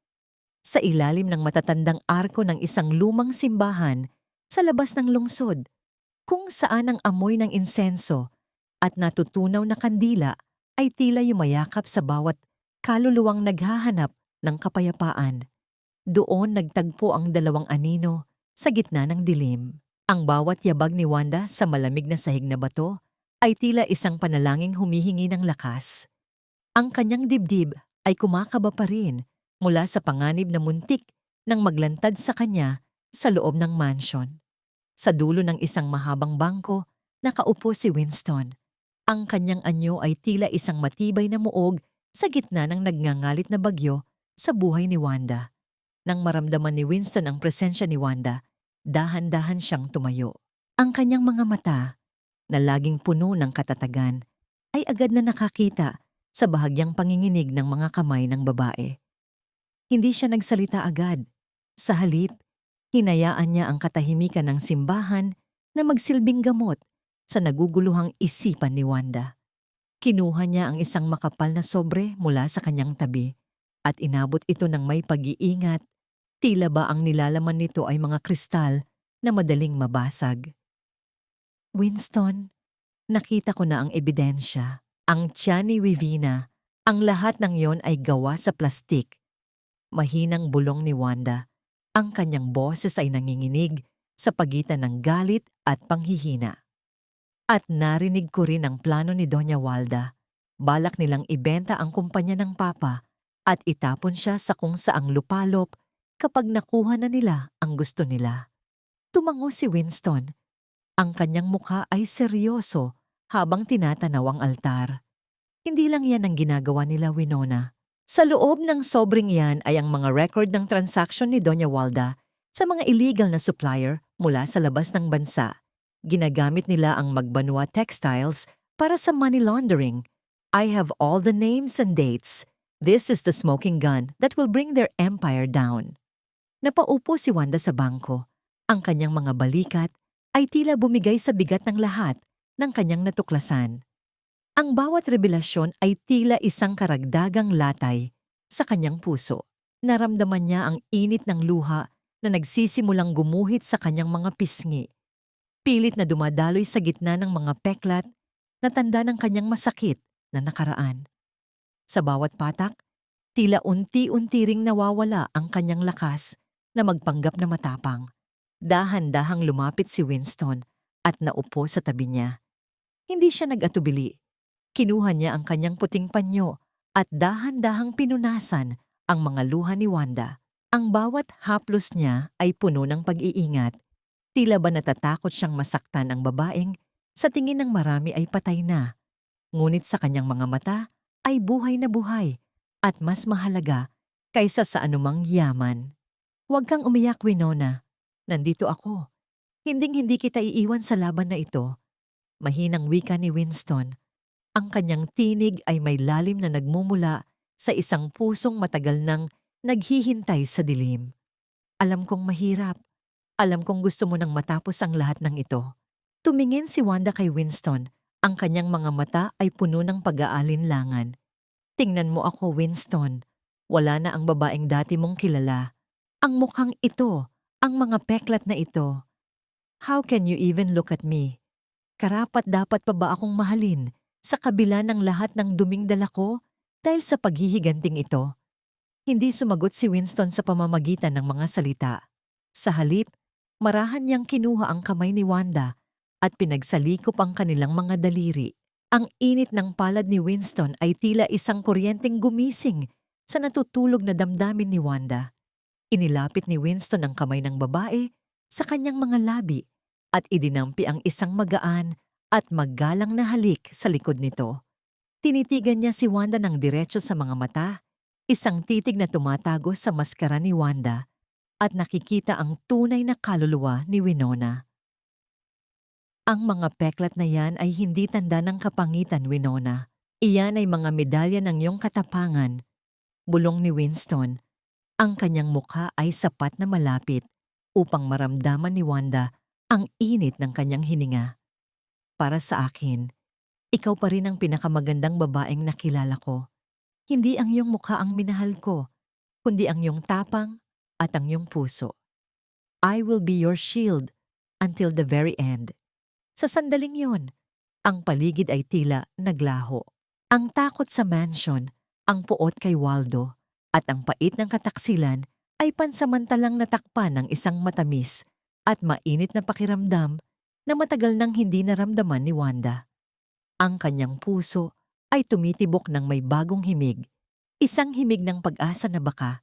Sa ilalim ng matatandang arko ng isang lumang simbahan sa labas ng lungsod, kung saan ang amoy ng insenso at natutunaw na kandila ay tila yumayakap sa bawat kaluluwang naghahanap ng kapayapaan. Doon nagtagpo ang dalawang anino sa gitna ng dilim. Ang bawat yabag ni Wanda sa malamig na sahig na bato ay tila isang panalangin humihingi ng lakas. Ang kanyang dibdib ay kumakaba pa rin mula sa panganib na muntik nang maglantad sa kanya sa loob ng mansion. Sa dulo ng isang mahabang bangko, nakaupo si Winston. Ang kanyang anyo ay tila isang matibay na muog sa gitna ng nagngangalit na bagyo sa buhay ni Wanda. Nang maramdaman ni Winston ang presensya ni Wanda, dahan-dahan siyang tumayo. Ang kanyang mga mata, na laging puno ng katatagan, ay agad na nakakita sa bahagyang panginginig ng mga kamay ng babae. Hindi siya nagsalita agad. Sa halip, hinayaan niya ang katahimikan ng simbahan na magsilbing gamot sa naguguluhang isipan ni Wanda. Kinuha niya ang isang makapal na sobre mula sa kanyang tabi at inabot ito ng may pag-iingat. Tila ba ang nilalaman nito ay mga kristal na madaling mabasag. Winston, nakita ko na ang ebidensya. Ang tiyan ni Wivina, ang lahat ng yon ay gawa sa plastik. Mahinang bulong ni Wanda. Ang kanyang boses ay nanginginig sa pagitan ng galit at panghihina. At narinig ko rin ang plano ni Doña Walda. Balak nilang ibenta ang kumpanya ng Papa at itapon siya sa kung saang lupalop kapag nakuha na nila ang gusto nila. Tumango si Winston. Ang kanyang mukha ay seryoso habang tinatanaw ang altar. Hindi lang yan ang ginagawa nila, Winona. Sa loob ng sobrang yan ay ang mga record ng transaction ni Doña Walda sa mga illegal na supplier mula sa labas ng bansa. Ginagamit nila ang Magbanua Textiles para sa money laundering. I have all the names and dates. This is the smoking gun that will bring their empire down. Napaupo si Wanda sa bangko. Ang kanyang mga balikat ay tila bumigay sa bigat ng lahat ng kanyang natuklasan. Ang bawat revelasyon ay tila isang karagdagang latay sa kanyang puso. Naramdaman niya ang init ng luha na nagsisimulang gumuhit sa kanyang mga pisngi. Pilit na dumadaloy sa gitna ng mga peklat na tanda ng kanyang masakit na nakaraan. Sa bawat patak, tila unti-unti ring nawawala ang kanyang lakas na magpanggap na matapang. Dahan-dahang lumapit si Winston at naupo sa tabi niya. Hindi siya nag-atubili. Kinuha niya ang kanyang puting panyo at dahan-dahang pinunasan ang mga luha ni Wanda. Ang bawat haplos niya ay puno ng pag-iingat. Tila ba natatakot siyang masaktan ang babaeng sa tingin ng marami ay patay na. Ngunit sa kanyang mga mata ay buhay na buhay at mas mahalaga kaysa sa anumang yaman. Huwag kang umiyak, Winona. Nandito ako. Hinding-hindi kita iiwan sa laban na ito. Mahinang wika ni Winston. Ang kanyang tinig ay may lalim na nagmumula sa isang pusong matagal nang naghihintay sa dilim. Alam kong mahirap. Alam kong gusto mo nang matapos ang lahat ng ito. Tumingin si Wanda kay Winston. Ang kanyang mga mata ay puno ng pag-aalinlangan. Tingnan mo ako, Winston. Wala na ang babaeng dati mong kilala. Ang mukhang ito, ang mga peklat na ito. How can you even look at me? Karapat-dapat pa ba akong mahalin sa kabila ng lahat ng duming dala ko dahil sa paghihiganting ito? Hindi sumagot si Winston sa pamamagitan ng mga salita. Sa halip, marahan niyang kinuha ang kamay ni Wanda at pinagsalikop ang kanilang mga daliri. Ang init ng palad ni Winston ay tila isang kuryenteng gumising sa natutulog na damdamin ni Wanda. Inilapit ni Winston ang kamay ng babae sa kanyang mga labi at idinampi ang isang magaan at maggalang na halik sa likod nito. Tinitigan niya si Wanda ng diretso sa mga mata, isang titig na tumatago sa maskara ni Wanda at nakikita ang tunay na kaluluwa ni Winona. Ang mga peklat na yan ay hindi tanda ng kapangitan, Winona. Iyan ay mga medalya ng iyong katapangan. Bulong ni Winston. Ang kanyang mukha ay sapat na malapit upang maramdaman ni Wanda ang init ng kanyang hininga. Para sa akin, ikaw pa rin ang pinakamagandang babaeng nakilala ko. Hindi ang iyong mukha ang minahal ko, kundi ang iyong tapang at ang iyong puso. I will be your shield until the very end. Sa sandaling yon, ang paligid ay tila naglaho. Ang takot sa mansion, ang puot kay Waldo, at ang pait ng kataksilan ay pansamantalang natakpan ng isang matamis at mainit na pakiramdam na matagal nang hindi naramdaman ni Wanda. Ang kanyang puso ay tumitibok ng may bagong himig, isang himig ng pag-asa na baka,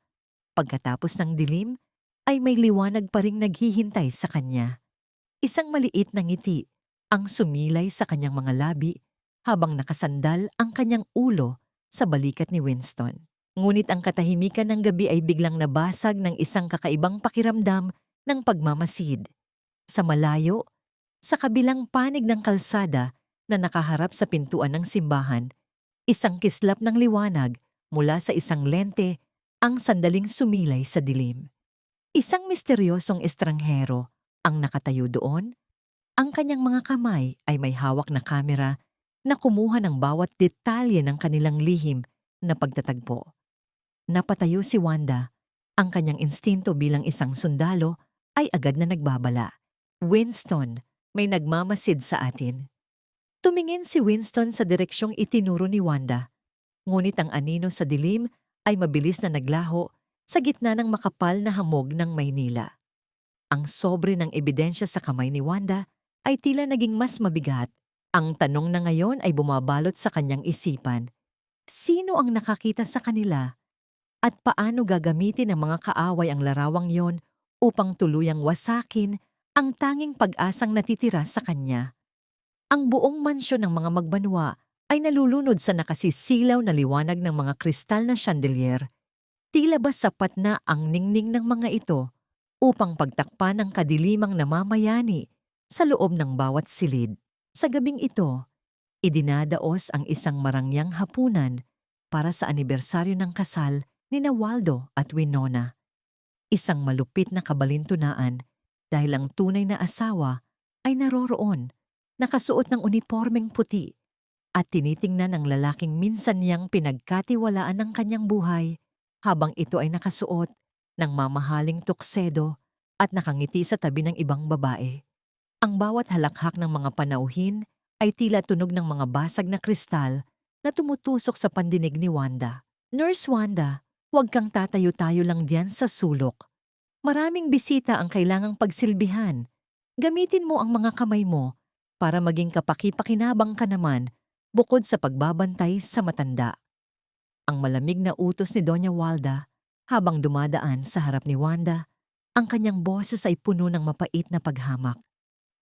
pagkatapos ng dilim, ay may liwanag pa ring naghihintay sa kanya. Isang maliit na ngiti ang sumilay sa kanyang mga labi habang nakasandal ang kanyang ulo sa balikat ni Winston. Ngunit ang katahimikan ng gabi ay biglang nabasag ng isang kakaibang pakiramdam ng pagmamasid. Sa malayo, sa kabilang panig ng kalsada na nakaharap sa pintuan ng simbahan, isang kislap ng liwanag mula sa isang lente ang sandaling sumilay sa dilim. Isang misteryosong estranghero ang nakatayo doon. Ang kanyang mga kamay ay may hawak na kamera na kumuha ng bawat detalye ng kanilang lihim na pagtatagpo. Napatayo si Wanda. Ang kanyang instinto bilang isang sundalo ay agad na nagbabala. Winston, may nagmamasid sa atin. Tumingin si Winston sa direksyong itinuro ni Wanda. Ngunit ang anino sa dilim ay mabilis na naglaho sa gitna ng makapal na hamog ng Maynila. Ang sobre ng ebidensya sa kamay ni Wanda ay tila naging mas mabigat. Ang tanong na ngayon ay bumabalot sa kanyang isipan. Sino ang nakakita sa kanila? At paano gagamitin ng mga kaaway ang larawang yon upang tuluyang wasakin ang tanging pag-asang natitira sa kanya? Ang buong mansyon ng mga magbanwa ay nalulunod sa nakasisilaw na liwanag ng mga kristal na chandelier. Tila ba sapat na ang ningning ng mga ito upang pagtakpan ang kadilimang namamayani sa loob ng bawat silid? Sa gabing ito, idinadaos ang isang marangyang hapunan para sa anibersaryo ng kasal ni Waldo at Winona. Isang malupit na kabalintunaan dahil ang tunay na asawa ay naroroon, nakasuot ng unipormeng puti at tinitingnan ng lalaking minsan niyang pinagkatiwalaan ng kanyang buhay habang ito ay nakasuot ng mamahaling tuksedo at nakangiti sa tabi ng ibang babae. Ang bawat halakhak ng mga panauhin ay tila tunog ng mga basag na kristal na tumutusok sa pandinig ni Wanda. Nurse Wanda, huwag kang tatayo-tayo lang diyan sa sulok. Maraming bisita ang kailangang pagsilbihan. Gamitin mo ang mga kamay mo para maging kapaki-pakinabang ka naman bukod sa pagbabantay sa matanda. Ang malamig na utos ni Doña Walda habang dumadaan sa harap ni Wanda, ang kanyang boses ay puno ng mapait na paghamak.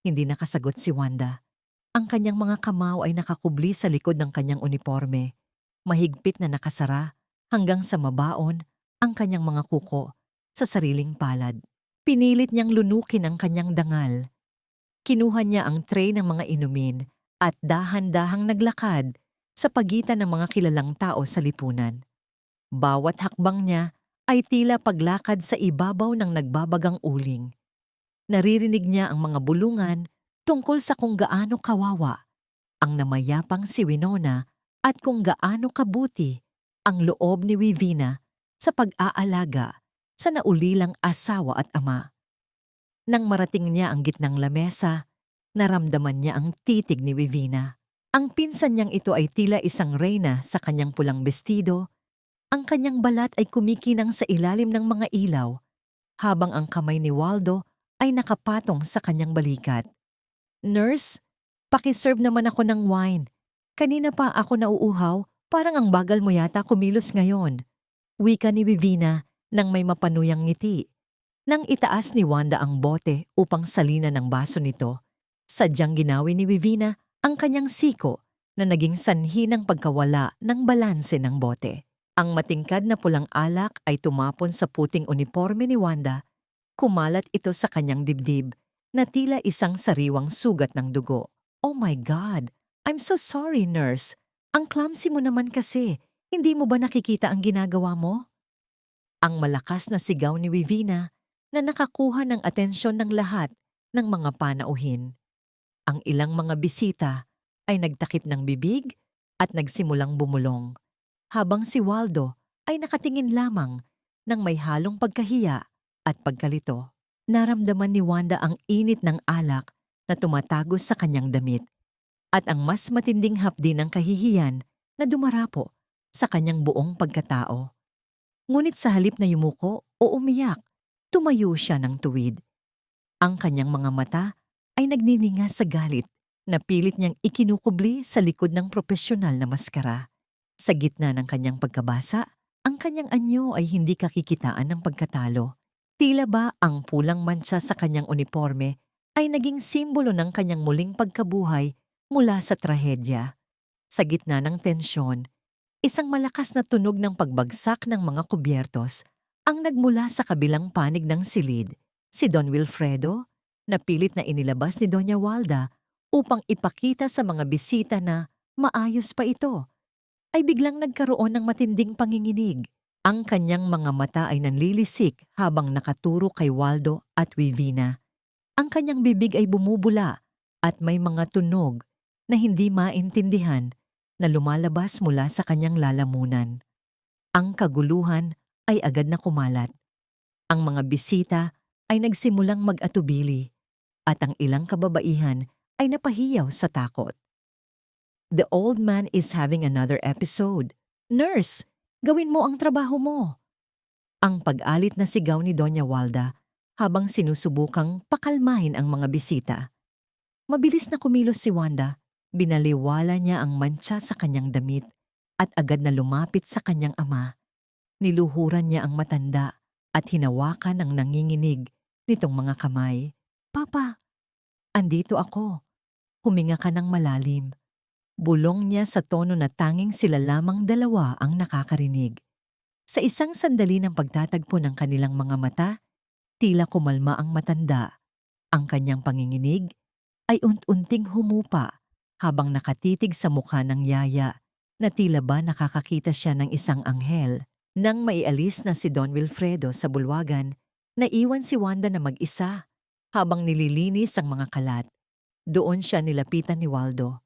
Hindi nakasagot si Wanda. Ang kanyang mga kamao ay nakakubli sa likod ng kanyang uniforme, mahigpit na nakasara hanggang sa mabaon ang kanyang mga kuko sa sariling palad. Pinilit niyang lunukin ang kanyang dangal. Kinuha niya ang tray ng mga inumin at dahan-dahang naglakad sa pagitan ng mga kilalang tao sa lipunan. Bawat hakbang niya ay tila paglakad sa ibabaw ng nagbabagang uling. Naririnig niya ang mga bulungan tungkol sa kung gaano kawawa ang namayapang si Winona at kung gaano kabuti ang loob ni Wivina sa pag-aalaga sa naulilang asawa at ama. Nang marating niya ang gitnang lamesa, naramdaman niya ang titig ni Wivina. Ang pinsan niyang ito ay tila isang reyna sa kanyang pulang bestido. Ang kanyang balat ay kumikinang sa ilalim ng mga ilaw, habang ang kamay ni Waldo ay nakapatong sa kanyang balikat. Nurse, pakiserve naman ako ng wine. Kanina pa ako nauuhaw, parang ang bagal mo yata kumilos ngayon. Wika ni Wivina nang may mapanuyang ngiti. Nang itaas ni Wanda ang bote upang salina ng baso nito, sadyang ginawi ni Wivina ang kanyang siko na naging sanhi ng pagkawala ng balanse ng bote. Ang matingkad na pulang alak ay tumapon sa puting uniforme ni Wanda. Kumalat ito sa kanyang dibdib na tila isang sariwang sugat ng dugo. "Oh my God! I'm so sorry, nurse. Ang clumsy mo naman kasi. Hindi mo ba nakikita ang ginagawa mo?" Ang malakas na sigaw ni Vivina na nakakuha ng atensyon ng lahat ng mga panauhin. Ang ilang mga bisita ay nagtakip ng bibig at nagsimulang bumulong, habang si Waldo ay nakatingin lamang ng may halong pagkahiya at pagkalito. Naramdaman ni Wanda ang init ng alak na tumatagos sa kanyang damit at ang mas matinding hapdi ng kahihiyan na dumarapo sa kanyang buong pagkatao. Ngunit sa halip na yumuko o umiyak, tumayo siya ng tuwid. Ang kanyang mga mata ay nagnininga sa galit na pilit niyang ikinukubli sa likod ng propesyonal na maskara. Sa gitna ng kanyang pagkabasa, ang kanyang anyo ay hindi kakikitaan ng pagkatalo. Tila ba ang pulang mantsa sa kanyang uniforme ay naging simbolo ng kanyang muling pagkabuhay mula sa trahedya. Sa gitna ng tensyon, isang malakas na tunog ng pagbagsak ng mga kubyertos ang nagmula sa kabilang panig ng silid. Si Don Wilfredo, na pilit na inilabas ni Doña Walda upang ipakita sa mga bisita na maayos pa ito, ay biglang nagkaroon ng matinding panginginig. Ang kanyang mga mata ay nanlilisik habang nakaturo kay Waldo at Vivina. Ang kanyang bibig ay bumubula at may mga tunog na hindi maintindihan na lumalabas mula sa kanyang lalamunan. Ang kaguluhan ay agad na kumalat. Ang mga bisita ay nagsimulang mag-atubili at ang ilang kababaihan ay napahiyaw sa takot. "The old man is having another episode. Nurse, gawin mo ang trabaho mo." Ang pag-alit na sigaw ni Doña Walda habang sinusubukang pakalmahin ang mga bisita. Mabilis na kumilos si Wanda, binaliwala niya ang mantsa sa kanyang damit at agad na lumapit sa kanyang ama. Niluhuran niya ang matanda at hinawakan ang nanginginig nitong mga kamay. "Papa, andito ako." Huminga ka ng malalim. Bulong niya sa tono na tanging sila lamang dalawa ang nakakarinig. Sa isang sandali ng pagtatagpo ng kanilang mga mata, tila kumalma ang matanda. Ang kanyang panginginig ay unti-unting humupa habang nakatitig sa mukha ng yaya na tila ba nakakakita siya ng isang anghel. Nang maialis na si Don Wilfredo sa bulwagan, naiwan si Wanda na mag-isa habang nililinis ang mga kalat. Doon siya nilapitan ni Waldo.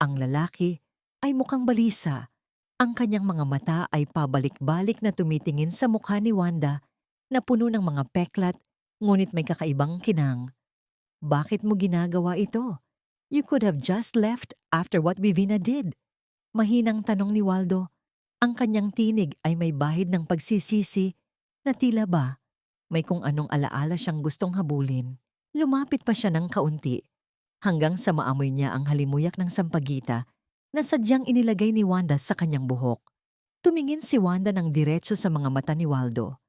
Ang lalaki ay mukhang balisa. Ang kanyang mga mata ay pabalik-balik na tumitingin sa mukha ni Wanda na puno ng mga peklat ngunit may kakaibang kinang. "Bakit mo ginagawa ito? You could have just left after what Vivina did." Mahinang tanong ni Waldo. Ang kanyang tinig ay may bahid ng pagsisisi na tila ba may kung anong alaala siyang gustong habulin. Lumapit pa siya ng kaunti hanggang sa maamoy niya ang halimuyak ng sampagita na sadyang inilagay ni Wanda sa kanyang buhok. Tumingin si Wanda ng diretso sa mga mata ni Waldo.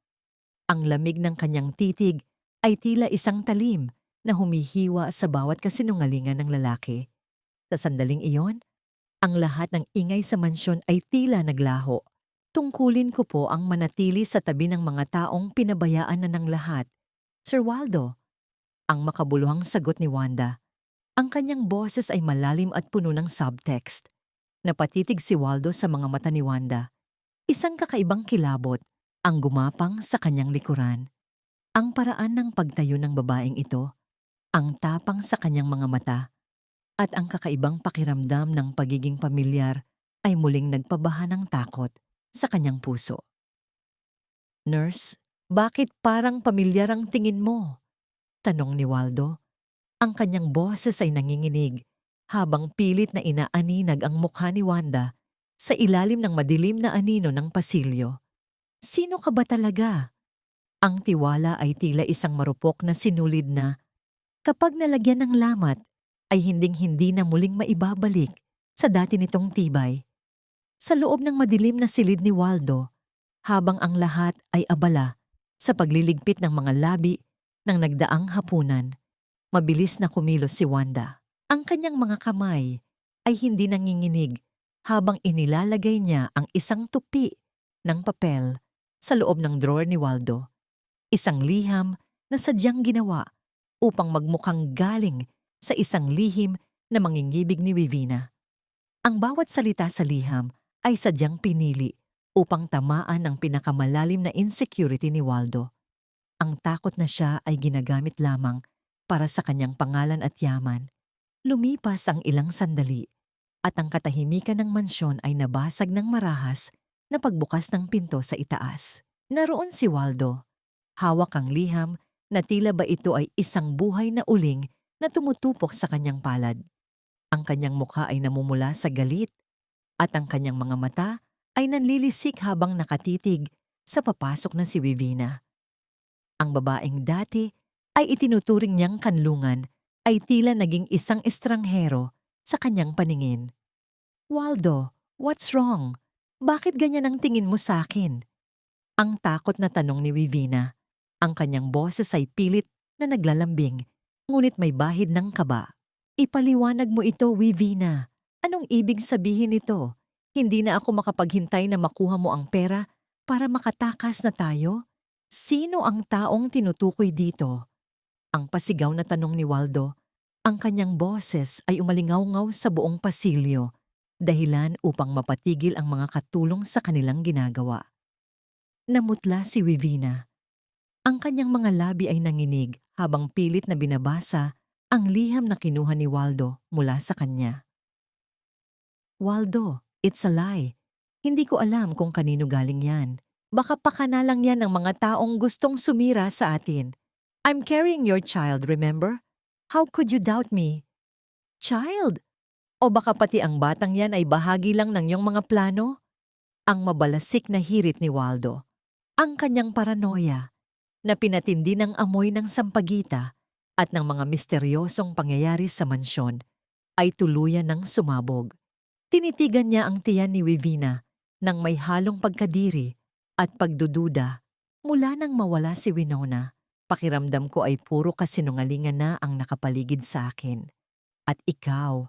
Ang lamig ng kanyang titig ay tila isang talim na humihiwa sa bawat kasinungalingan ng lalaki. Sa sandaling iyon, ang lahat ng ingay sa mansyon ay tila naglaho. "Tungkulin ko po ang manatili sa tabi ng mga taong pinabayaan na ng lahat, Sir Waldo." Ang makabuluhang sagot ni Wanda. Ang kanyang boses ay malalim at puno ng subtext. Napatitig si Waldo sa mga mata ni Wanda. Isang kakaibang kilabot ang gumapang sa kanyang likuran. Ang paraan ng pagtayo ng babaeng ito, ang tapang sa kanyang mga mata, at ang kakaibang pakiramdam ng pagiging pamilyar ay muling nagpabaha ng takot sa kanyang puso. "Nurse, bakit parang pamilyar ang tingin mo?" tanong ni Waldo. Ang kanyang boses ay nanginginig habang pilit na inaaninag ang mukha ni Wanda sa ilalim ng madilim na anino ng pasilyo. "Sino ka ba talaga?" Ang tiwala ay tila isang marupok na sinulid na kapag nalagyan ng lamat ay hinding-hindi na muling maibabalik sa dati nitong tibay. Sa loob ng madilim na silid ni Waldo, habang ang lahat ay abala sa pagliligpit ng mga labi ng nagdaang hapunan, mabilis na kumilos si Wanda. Ang kanyang mga kamay ay hindi nanginginig habang inilalagay niya ang isang tupi ng papel sa loob ng drawer ni Waldo. Isang liham na sadyang ginawa upang magmukhang galing sa isang lihim na mangingibig ni Wivina. Ang bawat salita sa liham ay sadyang pinili upang tamaan ang pinakamalalim na insecurity ni Waldo. Ang takot na siya ay ginagamit lamang para sa kanyang pangalan at yaman. Lumipas ang ilang sandali at ang katahimikan ng mansyon ay nabasag ng marahas na pagbukas ng pinto sa itaas. Naroon si Waldo. Hawak ang liham na tila ba ito ay isang buhay na uling na tumutupok sa kanyang palad. Ang kanyang mukha ay namumula sa galit at ang kanyang mga mata ay nanlilisik habang nakatitig sa papasok na si Wivina. Ang babaeng dati ay itinuturing niyang kanlungan ay tila naging isang estranghero sa kanyang paningin. "Waldo, what's wrong? Bakit ganyan ang tingin mo sa akin?" Ang takot na tanong ni Wivina. Ang kanyang boses ay pilit na naglalambing, ngunit may bahid ng kaba. "Ipaliwanag mo ito, Wivina. Anong ibig sabihin nito? Hindi na ako makapaghintay na makuha mo ang pera para makatakas na tayo? Sino ang taong tinutukoy dito?" Ang pasigaw na tanong ni Waldo. Ang kanyang boses ay umalingaw-ngaw sa buong pasilyo, dahilan upang mapatigil ang mga katulong sa kanilang ginagawa. Namutla si Wivina. Ang kanyang mga labi ay nanginig habang pilit na binabasa ang liham na kinuha ni Waldo mula sa kanya. "Waldo, it's a lie. Hindi ko alam kung kanino galing yan. Baka pakana lang yan ng mga taong gustong sumira sa atin. I'm carrying your child, remember? How could you doubt me?" "Child? O baka pati ang batang yan ay bahagi lang ng iyong mga plano?" Ang mabalasik na hirit ni Waldo. Ang kanyang paranoia na pinatindi ng amoy ng sampagita at ng mga misteryosong pangyayari sa mansyon ay tuluyan ng sumabog. Tinitigan niya ang tiyan ni Wivina nang may halong pagkadiri at pagdududa. Mula nang mawala si Winona, pakiramdam ko ay puro kasinungalingan na ang nakapaligid sa akin. At ikaw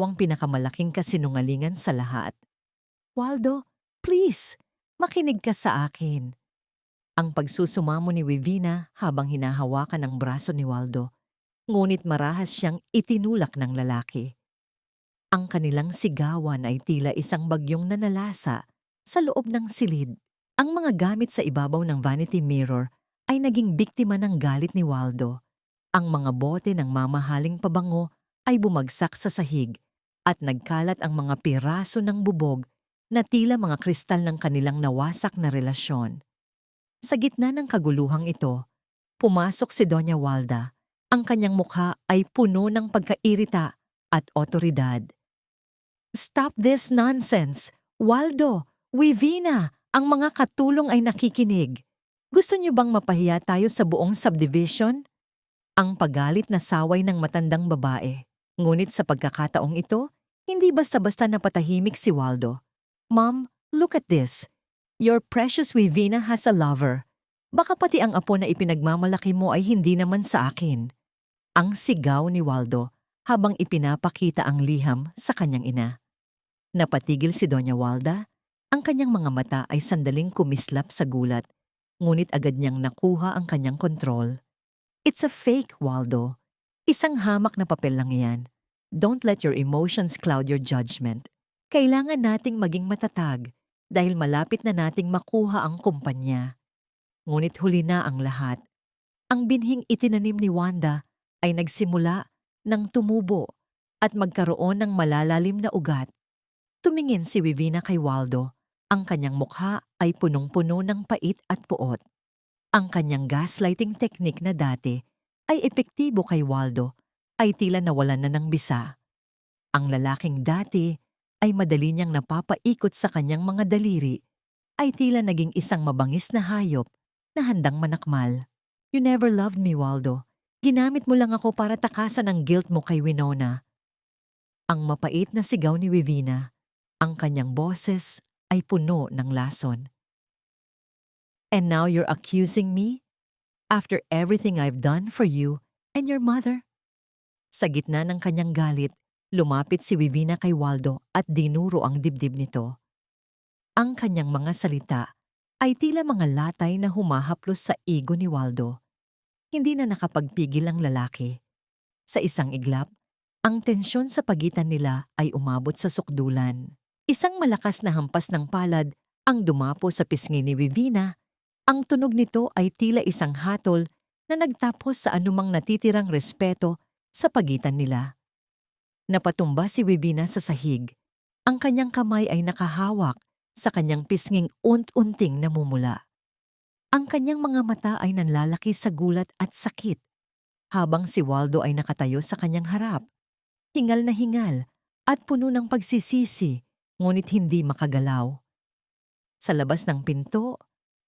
ang pinakamalaking kasinungalingan sa lahat. "Waldo, please, makinig ka sa akin." Ang pagsusumamo ni Wivina habang hinahawakan ang braso ni Waldo, ngunit marahas siyang itinulak ng lalaki. Ang kanilang sigawan ay tila isang bagyong nanalasa sa loob ng silid. Ang mga gamit sa ibabaw ng vanity mirror ay naging biktima ng galit ni Waldo. Ang mga bote ng mamahaling pabango ay bumagsak sa sahig at nagkalat ang mga piraso ng bubog na tila mga kristal ng kanilang nawasak na relasyon. Sa gitna ng kaguluhang ito, pumasok si Doña Walda. Ang kanyang mukha ay puno ng pagkairita at otoridad. "Stop this nonsense! Waldo, Wivina, ang mga katulong ay nakikinig. Gusto niyo bang mapahiya tayo sa buong subdivision?" Ang pagalit na saway ng matandang babae. Ngunit sa pagkakataong ito, hindi basta-basta napatahimik si Waldo. "Mom, look at this. Your precious Wivina has a lover. Baka pati ang apo na ipinagmamalaki mo ay hindi naman sa akin." Ang sigaw ni Waldo habang ipinapakita ang liham sa kanyang ina. Napatigil si Doña Walda. Ang kanyang mga mata ay sandaling kumislap sa gulat, ngunit agad niyang nakuha ang kanyang kontrol. "It's a fake, Waldo. Isang hamak na papel lang yan. Don't let your emotions cloud your judgment. Kailangan nating maging matatag dahil malapit na nating makuha ang kumpanya." Ngunit huli na ang lahat. Ang binhing itinanim ni Wanda ay nagsimula ng tumubo at magkaroon ng malalalim na ugat. Tumingin si Wivina kay Waldo. Ang kanyang mukha ay punong-puno ng pait at puot. Ang kanyang gaslighting technique na dati ay epektibo kay Waldo ay tila nawalan na ng bisa. Ang lalaking dati ay madali niyang napapaikot sa kanyang mga daliri ay tila naging isang mabangis na hayop na handang manakmal. "You never loved me, Waldo. Ginamit mo lang ako para takasan ang guilt mo kay Winona." Ang mapait na sigaw ni Wivina. Ang kanyang boses ay puno ng lason. "And now you're accusing me? After everything I've done for you and your mother?" Sa gitna ng kanyang galit, lumapit si Wivina kay Waldo at dinuro ang dibdib nito. Ang kanyang mga salita ay tila mga latay na humahaplos sa ego ni Waldo. Hindi na nakapagpigil ang lalaki. Sa isang iglap, ang tensyon sa pagitan nila ay umabot sa sukdulan. Isang malakas na hampas ng palad ang dumapo sa pisngi ni Vivina. Ang tunog nito ay tila isang hatol na nagtapos sa anumang natitirang respeto sa pagitan nila. Napatumba si Vivina sa sahig. Ang kanyang kamay ay nakahawak sa kanyang pisnging unt-unting namumula. Ang kanyang mga mata ay nanlalaki sa gulat at sakit, habang si Waldo ay nakatayo sa kanyang harap. Hingal na hingal at puno ng pagsisisi, ngunit hindi makagalaw. Sa labas ng pinto,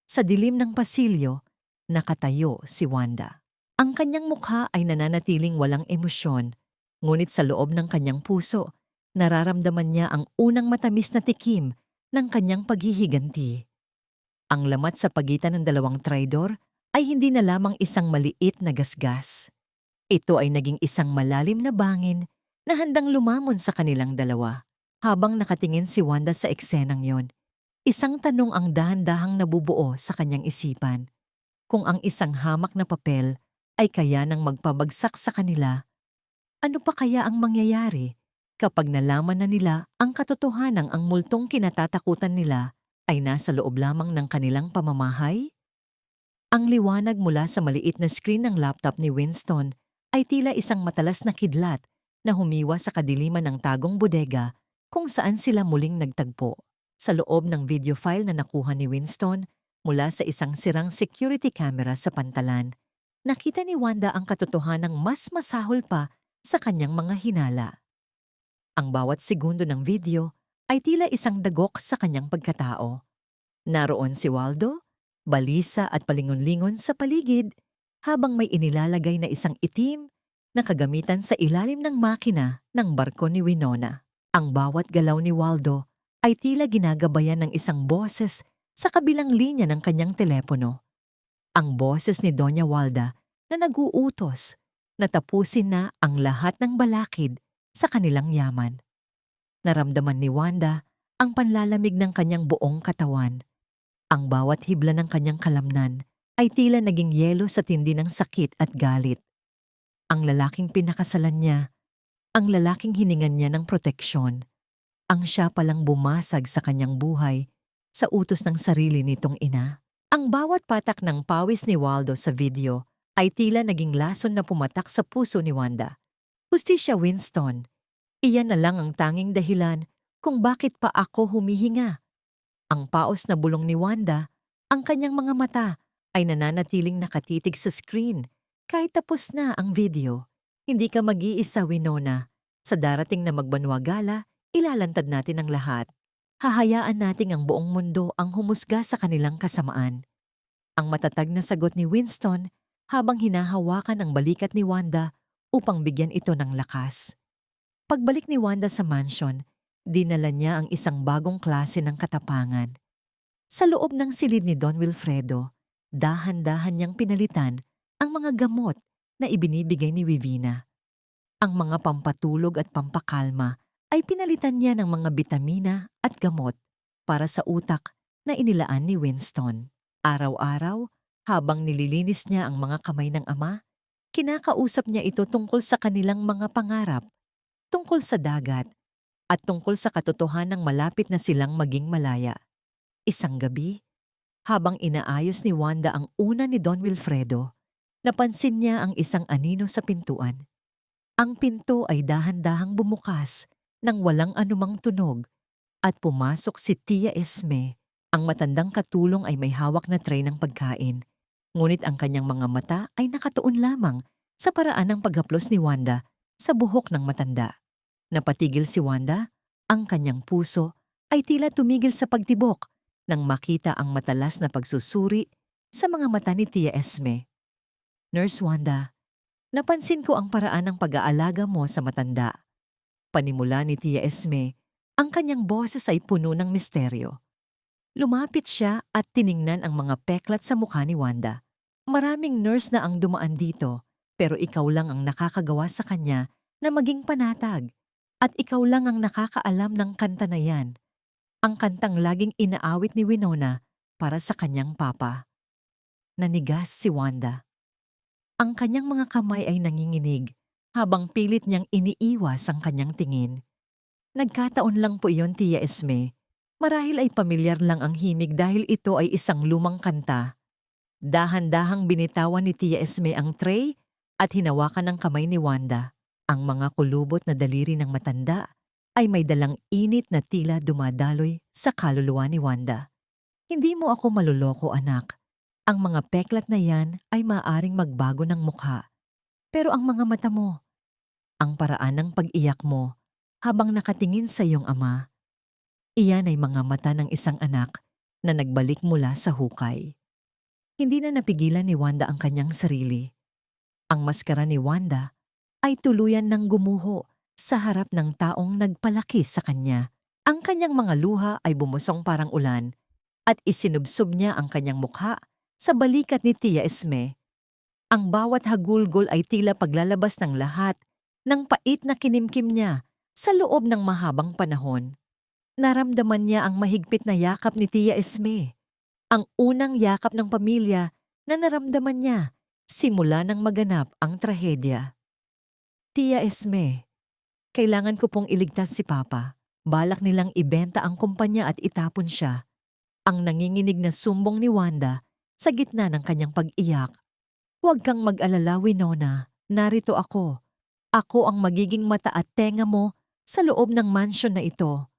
sa dilim ng pasilyo, nakatayo si Wanda. Ang kanyang mukha ay nananatiling walang emosyon, ngunit sa loob ng kanyang puso, nararamdaman niya ang unang matamis na tikim ng kanyang paghihiganti. Ang lamat sa pagitan ng dalawang traidor ay hindi na lamang isang maliit na gasgas. Ito ay naging isang malalim na bangin na handang lumamon sa kanilang dalawa. Habang nakatingin si Wanda sa eksenang yon, isang tanong ang dahan-dahang nabubuo sa kanyang isipan. Kung ang isang hamak na papel ay kaya nang magpabagsak sa kanila, ano pa kaya ang mangyayari kapag nalaman na nila ang katotohanang ang multong kinatatakutan nila ay nasa loob lamang ng kanilang pamamahay? Ang liwanag mula sa maliit na screen ng laptop ni Winston ay tila isang matalas na kidlat na humiwa sa kadiliman ng tagong bodega kung saan sila muling nagtagpo. Sa loob ng video file na nakuha ni Winston mula sa isang sirang security camera sa pantalan, nakita ni Wanda ang katotohanang mas masahol pa sa kanyang mga hinala. Ang bawat segundo ng video ay tila isang dagok sa kanyang pagkatao. Naroon si Waldo, balisa at palingon-lingon sa paligid habang may inilalagay na isang itim na kagamitan sa ilalim ng makina ng barko ni Winona. Ang bawat galaw ni Waldo ay tila ginagabayan ng isang boses sa kabilang linya ng kanyang telepono. Ang boses ni Doña Walda na nag-uutos na tapusin na ang lahat ng balakid sa kanilang yaman. Naramdaman ni Wanda ang panlalamig ng kanyang buong katawan. Ang bawat hibla ng kanyang kalamnan ay tila naging yelo sa tindi ng sakit at galit. Ang lalaking pinakasalan niya, ang lalaking hiningan niya ng proteksyon, ang siya palang bumasag sa kanyang buhay sa utos ng sarili nitong ina. Ang bawat patak ng pawis ni Waldo sa video ay tila naging lason na pumatak sa puso ni Wanda. Hustisya, Winston. Iyan na lang ang tanging dahilan kung bakit pa ako humihinga. Ang paos na bulong ni Wanda, ang kanyang mga mata ay nananatiling nakatitig sa screen kahit tapos na ang video. Hindi ka mag-iisa, Winona. Sa darating na magbanwa gala, ilalantad natin ang lahat. Hahayaan nating ang buong mundo ang humusga sa kanilang kasamaan. Ang matatag na sagot ni Winston habang hinahawakan ang balikat ni Wanda upang bigyan ito ng lakas. Pagbalik ni Wanda sa mansion, dinala niya ang isang bagong klase ng katapangan. Sa loob ng silid ni Don Wilfredo, dahan-dahan niyang pinalitan ang mga gamot na ibinibigay ni Vivina. Ang mga pampatulog at pampakalma ay pinalitan niya ng mga bitamina at gamot para sa utak na inilaan ni Winston. Araw-araw, habang nililinis niya ang mga kamay ng ama, kinakausap niya ito tungkol sa kanilang mga pangarap, tungkol sa dagat, at tungkol sa katotohanang malapit na silang maging malaya. Isang gabi, habang inaayos ni Wanda ang una ni Don Wilfredo, napansin niya ang isang anino sa pintuan. Ang pinto ay dahan-dahang bumukas nang walang anumang tunog at pumasok si Tia Esme. Ang matandang katulong ay may hawak na tray ng pagkain, ngunit ang kanyang mga mata ay nakatuon lamang sa paraan ng paghaplos ni Wanda sa buhok ng matanda. Napatigil si Wanda, ang kanyang puso ay tila tumigil sa pagtibok nang makita ang matalas na pagsusuri sa mga mata ni Tia Esme. Nurse Wanda, napansin ko ang paraan ng pag-aalaga mo sa matanda. Panimula ni Tia Esme, ang kanyang boses ay puno ng misteryo. Lumapit siya at tiningnan ang mga peklat sa mukha ni Wanda. Maraming nurse na ang dumaan dito, pero ikaw lang ang nakakagawa sa kanya na maging panatag. At ikaw lang ang nakakaalam ng kanta na yan. Ang kantang laging inaawit ni Winona para sa kanyang papa. Nanigas si Wanda. Ang kanyang mga kamay ay nanginginig habang pilit niyang iniiwas ang kanyang tingin. Nagkataon lang po iyon, Tia Esme. Marahil ay pamilyar lang ang himig dahil ito ay isang lumang kanta. Dahan-dahang binitawan ni Tia Esme ang tray at hinawakan ng kamay ni Wanda. Ang mga kulubot na daliri ng matanda ay may dalang init na tila dumadaloy sa kaluluwa ni Wanda. Hindi mo ako maluloko, anak. Ang mga peklat na yan ay maaring magbago ng mukha. Pero ang mga mata mo, ang paraan ng pag-iyak mo habang nakatingin sa iyong ama, iyan ay mga mata ng isang anak na nagbalik mula sa hukay. Hindi na napigilan ni Wanda ang kanyang sarili. Ang maskara ni Wanda ay tuluyan ng gumuho sa harap ng taong nagpalaki sa kanya. Ang kanyang mga luha ay bumusong parang ulan at isinubsob niya ang kanyang mukha sa balikat ni Tia Esme. Ang bawat hagulgol ay tila paglalabas ng lahat ng pait na kinimkim niya sa loob ng mahabang panahon. Naramdaman niya ang mahigpit na yakap ni Tia Esme. Ang unang yakap ng pamilya na naramdaman niya simula nang maganap ang trahedya. Tia Esme, kailangan ko pong iligtas si Papa. Balak nilang ibenta ang kumpanya at itapon siya. Ang nanginginig na sumbong ni Wanda sa gitna ng kanyang pag-iyak. Huwag kang mag-alala, Winona. Narito ako. Ako ang magiging mata at tenga mo sa loob ng mansyon na ito.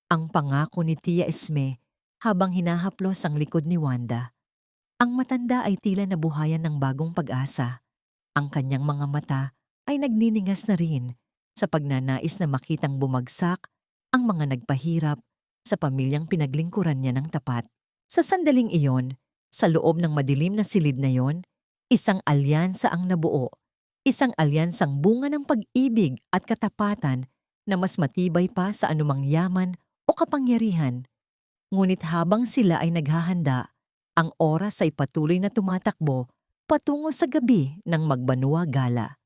Ang pangako ni Tia Esme habang hinahaplos ang likod ni Wanda. Ang matanda ay tila nabuhayan ng bagong pag-asa. Ang kanyang mga mata ay nagniningas na rin sa pagnanais na makitang bumagsak ang mga nagpahirap sa pamilyang pinaglingkuran niya ng tapat. Sa sandaling iyon, sa loob ng madilim na silid na yon, isang alyansa ang nabuo. Isang alyansang bunga ng pag-ibig at katapatan na mas matibay pa sa anumang yaman o kapangyarihan. Ngunit habang sila ay naghahanda, ang oras ay patuloy na tumatakbo patungo sa gabi ng Magbanua Gala.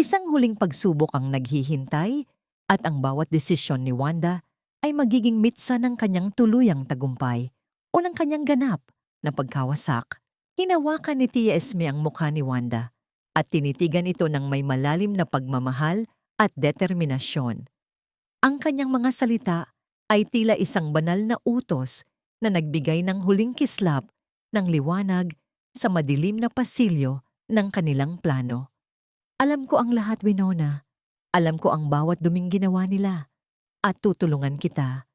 Isang huling pagsubok ang naghihintay at ang bawat desisyon ni Wanda ay magiging mitsa ng kanyang tuluyang tagumpay o ng kanyang ganap na pagkawasak. Hinawakan ni Tia Esme ang mukha ni Wanda at tinitigan ito ng may malalim na pagmamahal at determinasyon. Ang kanyang mga salita ay tila isang banal na utos na nagbigay ng huling kislap ng liwanag sa madilim na pasilyo ng kanilang plano. Alam ko ang lahat, Winona. Alam ko ang bawat duming ginawa nila at tutulungan kita.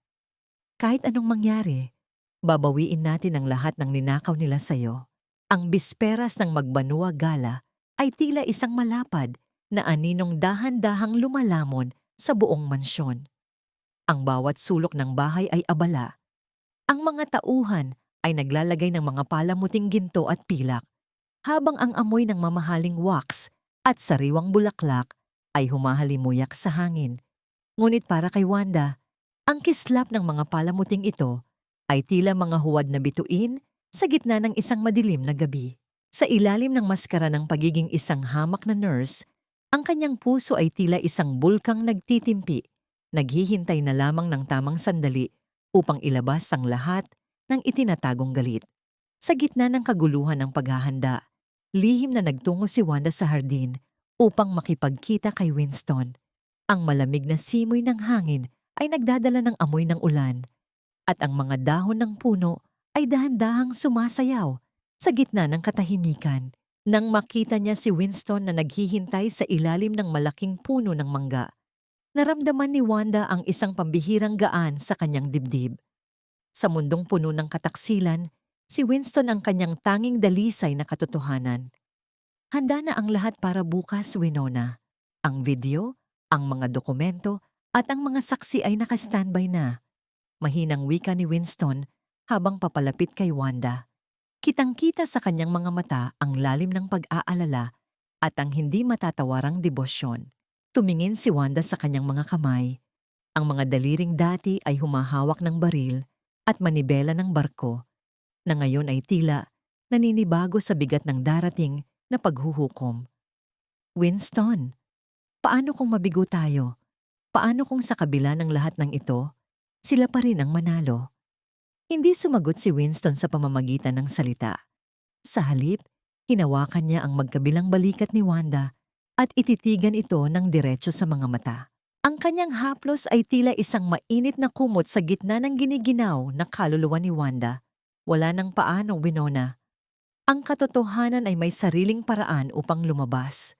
Kahit anong mangyari, babawiin natin ang lahat ng ninakaw nila sa'yo. Ang bisperas ng Magbanua Gala ay tila isang malapad na aninong dahan-dahang lumalamon sa buong mansyon. Ang bawat sulok ng bahay ay abala. Ang mga tauhan ay naglalagay ng mga palamuting ginto at pilak, habang ang amoy ng mamahaling wax at sariwang bulaklak ay humahalimuyak sa hangin. Ngunit para kay Wanda, ang kislap ng mga palamuting ito ay tila mga huwad na bituin sa gitna ng isang madilim na gabi. Sa ilalim ng maskara ng pagiging isang hamak na nurse, ang kanyang puso ay tila isang bulkang nagtitimpi, naghihintay na lamang ng tamang sandali upang ilabas ang lahat ng itinatagong galit. Sa gitna ng kaguluhan ng paghahanda, lihim na nagtungo si Wanda sa hardin upang makipagkita kay Winston. Ang malamig na simoy ng hangin ay nagdadala ng amoy ng ulan at ang mga dahon ng puno ay dahan-dahang sumasayaw sa gitna ng katahimikan. Nang makita niya si Winston na naghihintay sa ilalim ng malaking puno ng mangga, naramdaman ni Wanda ang isang pambihirang gaan sa kanyang dibdib. Sa mundong puno ng kataksilan, si Winston ang kanyang tanging dalisay na katotohanan. Handa na ang lahat para bukas, Winona. Ang video, ang mga dokumento, at ang mga saksi ay naka-standby na. Mahinang wika ni Winston habang papalapit kay Wanda. Kitang-kita sa kanyang mga mata ang lalim ng pag-aalala at ang hindi matatawarang debosyon. Tumingin si Wanda sa kanyang mga kamay. Ang mga daliring dati ay humahawak ng baril at manibela ng barko, na ngayon ay tila naninibago sa bigat ng darating na paghuhukom. Winston, paano kung mabigo tayo? Paano kung sa kabila ng lahat ng ito, sila pa rin ang manalo? Hindi sumagot si Winston sa pamamagitan ng salita. Sa halip, Hinawakan niya ang magkabilang balikat ni Wanda at ititigan ito ng diretso sa mga mata. Ang kanyang haplos ay tila isang mainit na kumot sa gitna ng giniginaw na kaluluwa ni Wanda. Wala nang paano, Winona. Ang katotohanan ay may sariling paraan upang lumabas.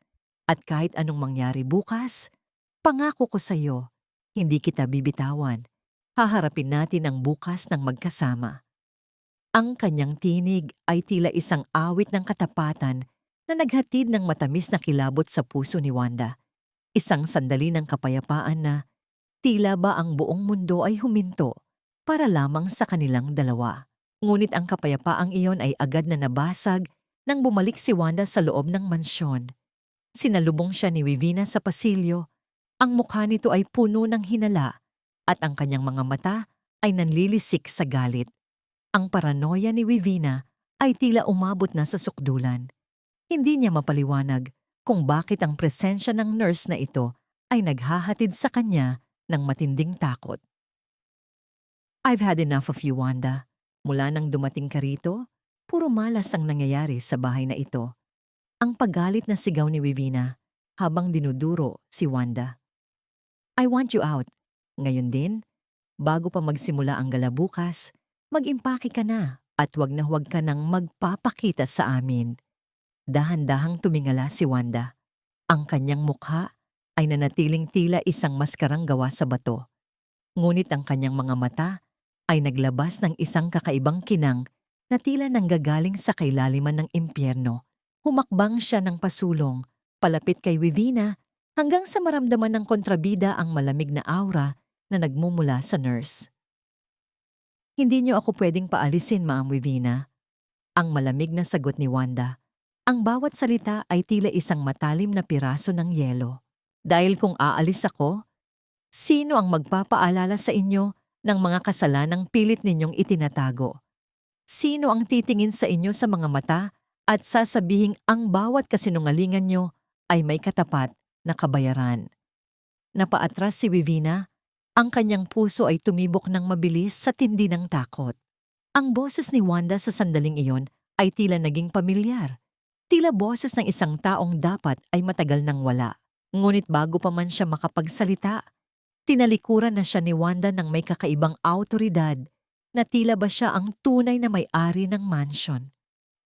At kahit anong mangyari bukas, pangako ko sa iyo, hindi kita bibitawan. Haharapin natin ang bukas ng magkasama. Ang kanyang tinig ay tila isang awit ng katapatan na naghatid ng matamis na kilabot sa puso ni Wanda. Isang sandali ng kapayapaan na tila ba ang buong mundo ay huminto para lamang sa kanilang dalawa. Ngunit ang kapayapaang iyon ay agad na nabasag nang bumalik si Wanda sa loob ng mansyon. Sinalubong siya ni Vivina sa pasilyo. Ang mukha nito ay puno ng hinala at ang kanyang mga mata ay nanlilisik sa galit. Ang paranoia ni Vivina ay tila umabot na sa sukdulan. Hindi niya mapaliwanag kung bakit ang presensya ng nurse na ito ay naghahatid sa kanya ng matinding takot. I've had enough of you, Wanda. Mula nang dumating ka rito, puro malas ang nangyayari sa bahay na ito. Ang paggalit na sigaw ni Vivina habang dinuduro si Wanda. I want you out. Ngayon din, bago pa magsimula ang gala bukas, mag-impake ka na at huwag ka nang magpapakita sa amin. Dahan-dahang tumingala si Wanda. Ang kanyang mukha ay nanatiling tila isang maskarang gawa sa bato. Ngunit ang kanyang mga mata ay naglabas ng isang kakaibang kinang na tila nanggagaling sa kailaliman ng impyerno. Humakbang siya ng pasulong, palapit kay Vivina hanggang sa maramdaman ng kontrabida ang malamig na aura na nagmumula sa nurse. Hindi niyo ako pwedeng paalisin, Ma'am Vivina. Ang malamig na sagot ni Wanda. Ang bawat salita ay tila isang matalim na piraso ng yelo. Dahil kung aalis ako, sino ang magpapaalala sa inyo ng mga kasalanang pilit ninyong itinatago? Sino ang titingin sa inyo sa mga mata at sasabihing ang bawat kasinungalingan nyo ay may katapat na kabayaran? Napaatras si Vivina. Ang kanyang puso ay tumibok ng mabilis sa tindi ng takot. Ang boses ni Wanda sa sandaling iyon ay tila naging pamilyar. Tila boses ng isang taong dapat ay matagal nang wala. Ngunit bago pa man siya makapagsalita, tinalikuran na siya ni Wanda ng may kakaibang awtoridad na tila ba siya ang tunay na may-ari ng mansion.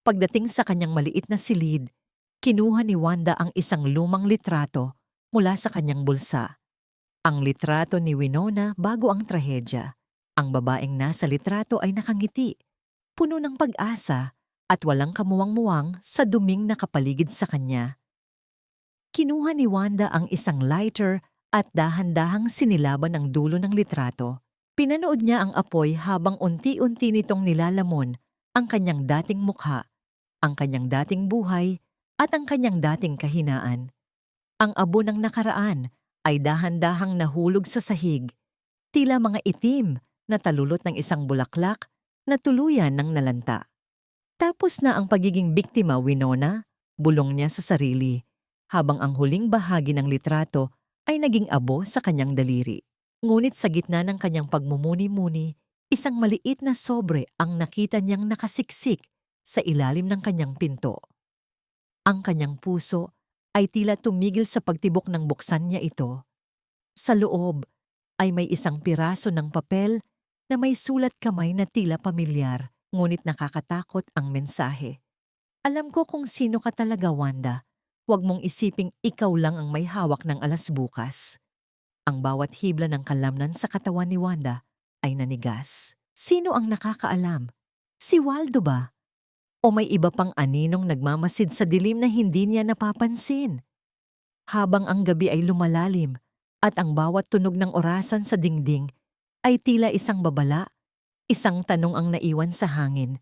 Pagdating sa kanyang maliit na silid, kinuha ni Wanda ang isang lumang litrato mula sa kanyang bulsa. Ang litrato ni Winona bago ang trahedya. Ang babaeng nasa litrato ay nakangiti, puno ng pag-asa at walang kamuwang-muwang sa duming nakapaligid sa kanya. Kinuha ni Wanda ang isang lighter at dahan-dahang sinilaban ang dulo ng litrato. Pinanood niya ang apoy habang unti-unti nitong nilalamon ang kanyang dating mukha, ang kanyang dating buhay at ang kanyang dating kahinaan. Ang abo ng nakaraan ay dahan-dahang nahulog sa sahig, tila mga itim na talulot ng isang bulaklak na tuluyan ng nalanta. Tapos na ang pagiging biktima, Winona, bulong niya sa sarili, habang ang huling bahagi ng litrato ay naging abo sa kanyang daliri. Ngunit sa gitna ng kanyang pagmumuni-muni, isang maliit na sobre ang nakita niyang nakasiksik sa ilalim ng kanyang pinto. Ang kanyang puso ay tila tumigil sa pagtibok ng buksan niya ito. Sa loob ay may isang piraso ng papel na may sulat kamay na tila pamilyar, ngunit nakakatakot ang mensahe. Alam ko kung sino ka talaga, Wanda. Huwag mong isiping ikaw lang ang may hawak ng alas bukas. Ang bawat hibla ng kalamnan sa katawan ni Wanda ay nanigas. Sino ang nakakaalam? Si Waldo ba? O may iba pang aninong nagmamasid sa dilim na hindi niya napapansin? Habang ang gabi ay lumalalim at ang bawat tunog ng orasan sa dingding ay tila isang babala, isang tanong ang naiwan sa hangin.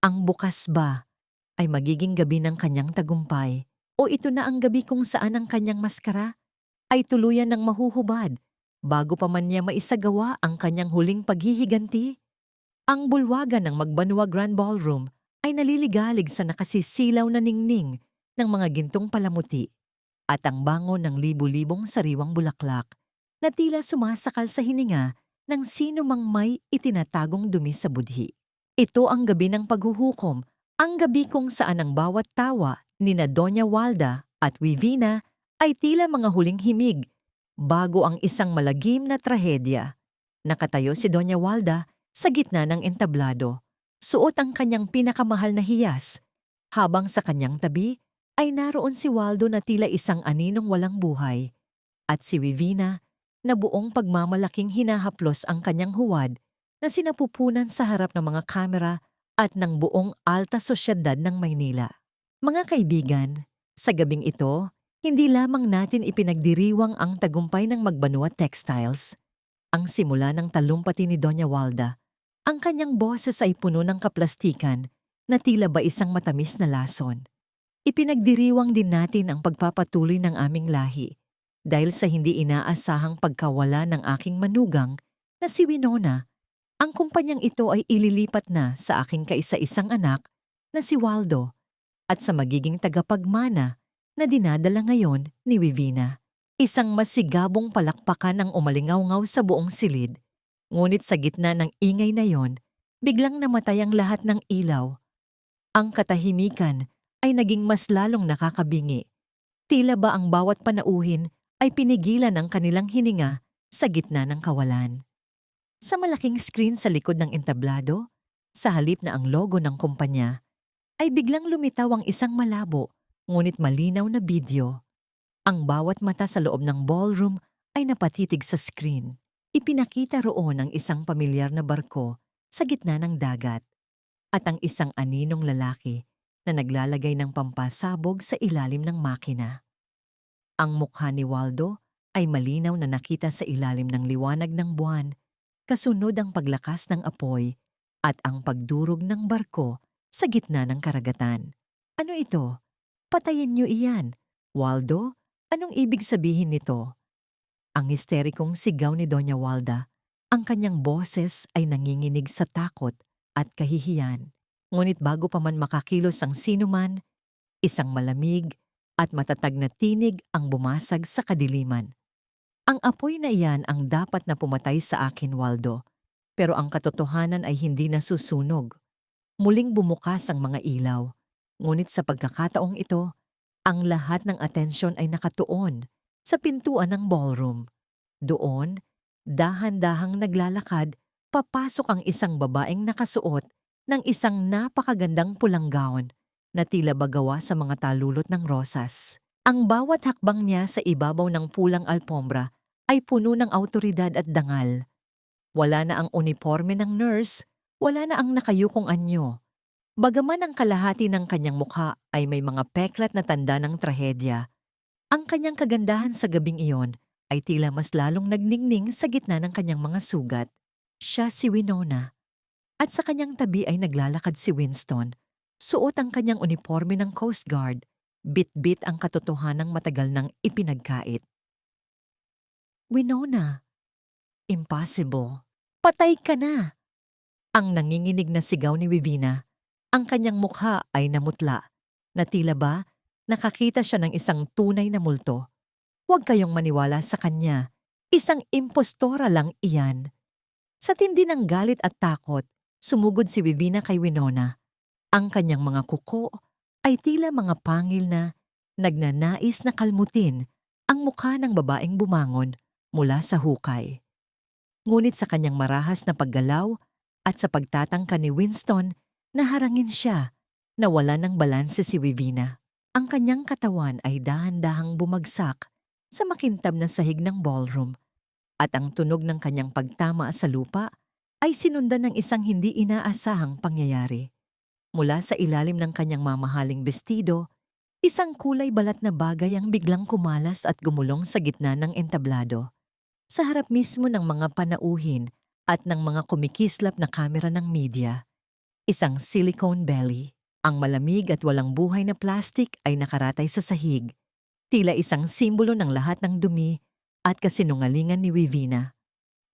Ang bukas ba ay magiging gabi ng kanyang tagumpay o ito na ang gabi kung saan ang kanyang maskara ay tuluyan ng mahuhubad bago pa man niya maisagawa ang kanyang huling paghihiganti? Ang bulwagan ng Magbanwa Grand Ballroom ay naliligalig sa nakasisilaw na ningning ng mga gintong palamuti at ang bango ng libu-libong sariwang bulaklak na tila sumasakal sa hininga ng sino mang may itinatagong dumi sa budhi. Ito ang gabi ng paghuhukom Ang gabi kung saan ang bawat tawa ni na Doña Walda at Wivina ay tila mga huling himig bago ang isang malagim na trahedya. Nakatayo si Doña Walda sa gitna ng entablado, suot ang kanyang pinakamahal na hiyas, habang sa kanyang tabi ay naroon si Waldo na tila isang aninong walang buhay, at si Wivina na buong pagmamalaking hinahaplos ang kanyang huwad na sinapupunan sa harap ng mga kamera at ng buong alta sosyedad ng Maynila. Mga kaibigan, sa gabing ito, hindi lamang natin ipinagdiriwang ang tagumpay ng Magbanua Textiles, ang simula ng talumpati ni Doña Walda. Ang kanyang boses ay puno ng kaplastikan na tila ba isang matamis na lason. Ipinagdiriwang din natin ang pagpapatuloy ng aming lahi dahil sa hindi inaasahang pagkawala ng aking manugang na si Winona. Ang kumpanyang ito ay ililipat na sa aking kaisa-isang anak na si Waldo at sa magiging tagapagmana na dinadala ngayon ni Wivina. Isang masigabong palakpakan ang umalingaw-ngaw sa buong silid. Ngunit sa gitna ng ingay na yon, biglang namatay ang lahat ng ilaw. Ang katahimikan ay naging mas lalong nakakabingi. Tila ba ang bawat panauhin ay pinigilan ang kanilang hininga sa gitna ng kawalan. Sa malaking screen sa likod ng entablado, sa halip na ang logo ng kumpanya, ay biglang lumitaw ang isang malabo ngunit malinaw na video. Ang bawat mata sa loob ng ballroom ay napatitig sa screen. Ipinakita roon ang isang pamilyar na barko sa gitna ng dagat at ang isang aninong lalaki na naglalagay ng pampasabog sa ilalim ng makina. Ang mukha ni Waldo ay malinaw na nakita sa ilalim ng liwanag ng buwan, kasunod ang paglakas ng apoy at ang pagdurog ng barko sa gitna ng karagatan. Ano ito? Patayin niyo iyan. Waldo, anong ibig sabihin nito? Ang histerikong sigaw ni Doña Walda. Ang kanyang boses ay nanginginig sa takot at kahihiyan. Ngunit bago pa man makakilos ang sinuman, isang malamig at matatag na tinig ang bumasag sa kadiliman. Ang apoy na iyan ang dapat na pumatay sa akin, Waldo. Pero ang katotohanan ay hindi nasusunog. Muling bumukas ang mga ilaw. Ngunit sa pagkakataong ito, ang lahat ng atensyon ay nakatuon sa pintuan ng ballroom. Doon, dahan-dahang naglalakad, papasok ang isang babaeng nakasuot ng isang napakagandang pulang gown na tila ba gawa sa mga talulot ng rosas. Ang bawat hakbang niya sa ibabaw ng pulang alpombra ay puno ng awtoridad at dangal. Wala na ang uniforme ng nurse, wala na ang nakayukong anyo. Bagaman ang kalahati ng kanyang mukha ay may mga peklat na tanda ng trahedya, ang kanyang kagandahan sa gabing iyon ay tila mas lalong nagningning sa gitna ng kanyang mga sugat. Siya si Winona. At sa kanyang tabi ay naglalakad si Winston. Suot ang kanyang uniforme ng Coast Guard. Bit-bit ang katotohanang matagal nang ipinagkait. Winona, impossible. Patay ka na! Ang nanginginig na sigaw ni Wivina. Ang kanyang mukha ay namutla, na tila ba nakakita siya ng isang tunay na multo. Huwag kayong maniwala sa kanya. Isang impostora lang iyan. Sa tindi ng galit at takot, sumugod si Wivina kay Winona. Ang kanyang mga kuko ay tila mga pangil na nagnanais na kalmutin ang mukha ng babaeng bumangon mula sa hukay. Ngunit sa kanyang marahas na paggalaw at sa pagtatangka ni Winston na harangin siya, nawala ng balanse si Wivina. Ang kanyang katawan ay dahan-dahang bumagsak sa makintab na sahig ng ballroom at ang tunog ng kanyang pagtama sa lupa ay sinundan ng isang hindi inaasahang pangyayari. Mula sa ilalim ng kanyang mamahaling bestido, isang kulay balat na bagay ang biglang kumalas at gumulong sa gitna ng entablado. Sa harap mismo ng mga panauhin at ng mga kumikislap na kamera ng media, isang silicone belly. Ang malamig at walang buhay na plastik ay nakaratay sa sahig, tila isang simbolo ng lahat ng dumi at kasinungalingan ni Wivina.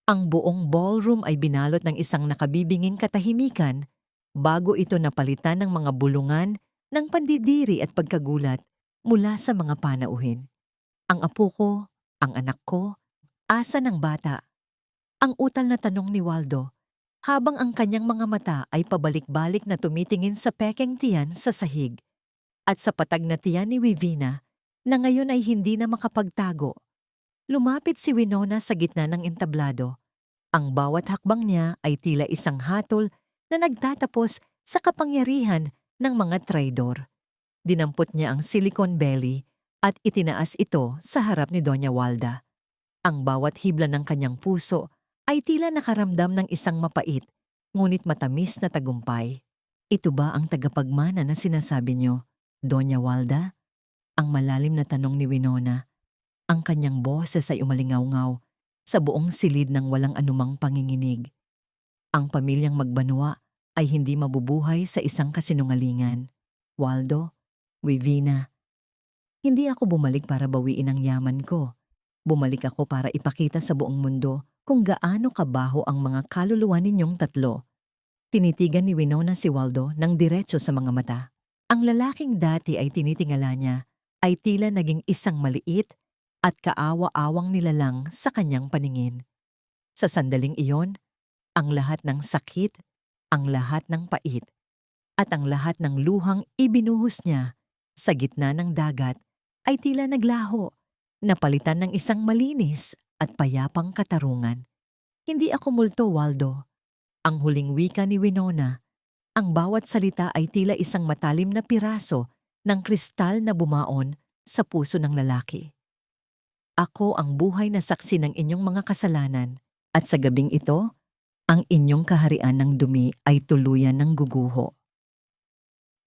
Ang buong ballroom ay binalot ng isang nakabibinging katahimikan bago ito napalitan ng mga bulungan ng pandidiri at pagkagulat mula sa mga panauhin. Ang apo ko, ang anak ko, asa ng bata? Ang utal na tanong ni Waldo. habang ang kanyang mga mata ay pabalik-balik na tumitingin sa pekeng tiyan sa sahig at sa patag na tiyan ni Wivina na ngayon ay hindi na makapagtago. Lumapit si Winona sa gitna ng entablado. Ang bawat hakbang niya ay tila isang hatol na nagtatapos sa kapangyarihan ng mga traidor. Dinampot niya ang silicone belly at itinaas ito sa harap ni Doña Walda. Ang bawat hibla ng kanyang puso ay tila nakaramdam ng isang mapait, ngunit matamis na tagumpay. Ito ba ang tagapagmana na sinasabi niyo, Doña Walda? Ang malalim na tanong ni Winona. Ang kanyang boses ay umalingaw-ngaw sa buong silid ng walang anumang panginginig. Ang pamilyang Magbanwa ay hindi mabubuhay sa isang kasinungalingan. Waldo, Wivina, hindi ako bumalik para bawiin ang yaman ko. Bumalik ako para ipakita sa buong mundo kung gaano kabaho ang mga kaluluwa ninyong tatlo. Tinitigan ni Winona si Waldo ng diretso sa mga mata. Ang lalaking dati ay tinitingala niya ay tila naging isang maliit at kaawa-awang nilalang sa kanyang paningin. Sa sandaling iyon, ang lahat ng sakit, ang lahat ng pait, at ang lahat ng luhang ibinuhos niya sa gitna ng dagat ay tila naglaho, napalitan ng isang malinis at payapang katarungan. Hindi ako multo, Waldo. Ang huling wika ni Winona, ang bawat salita ay tila isang matalim na piraso ng kristal na bumaon sa puso ng lalaki. Ako ang buhay na saksi ng inyong mga kasalanan, at sa gabing ito, ang inyong kaharian ng dumi ay tuluyan ng guguho.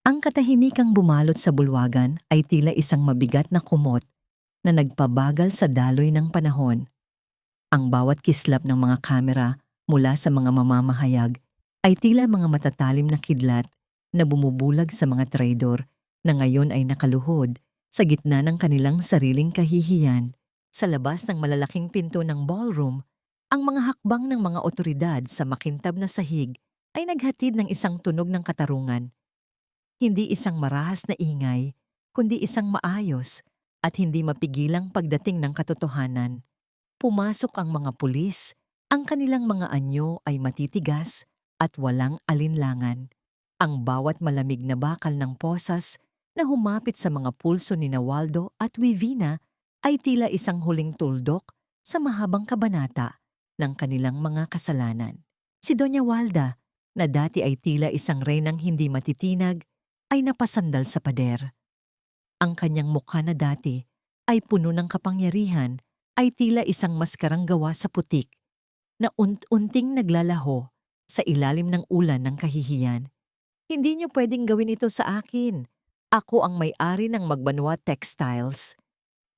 Ang katahimikang bumalot sa bulwagan ay tila isang mabigat na kumot na nagpabagal sa daloy ng panahon. Ang bawat kislap ng mga kamera mula sa mga mamamahayag ay tila mga matatalim na kidlat na bumubulag sa mga traidor na ngayon ay nakaluhod sa gitna ng kanilang sariling kahihiyan. Sa labas ng malalaking pinto ng ballroom, ang mga hakbang ng mga otoridad sa makintab na sahig ay naghatid ng isang tunog ng katarungan. Hindi isang marahas na ingay, kundi isang maayos at hindi mapigilang pagdating ng katotohanan. Pumasok ang mga pulis, ang kanilang mga anyo ay matitigas at walang alinlangan. Ang bawat malamig na bakal ng posas na humapit sa mga pulso ni Waldo at Wivina ay tila isang huling tuldok sa mahabang kabanata ng kanilang mga kasalanan. Si Doña Walda, na dati ay tila isang reynang hindi matitinag, ay napasandal sa pader. Ang kanyang mukha na dati ay puno ng kapangyarihan ay tila isang maskarang gawa sa putik na unting naglalaho sa ilalim ng ulan ng kahihiyan. Hindi niyo pwedeng gawin ito sa akin. Ako ang may-ari ng Magbanwa Textiles.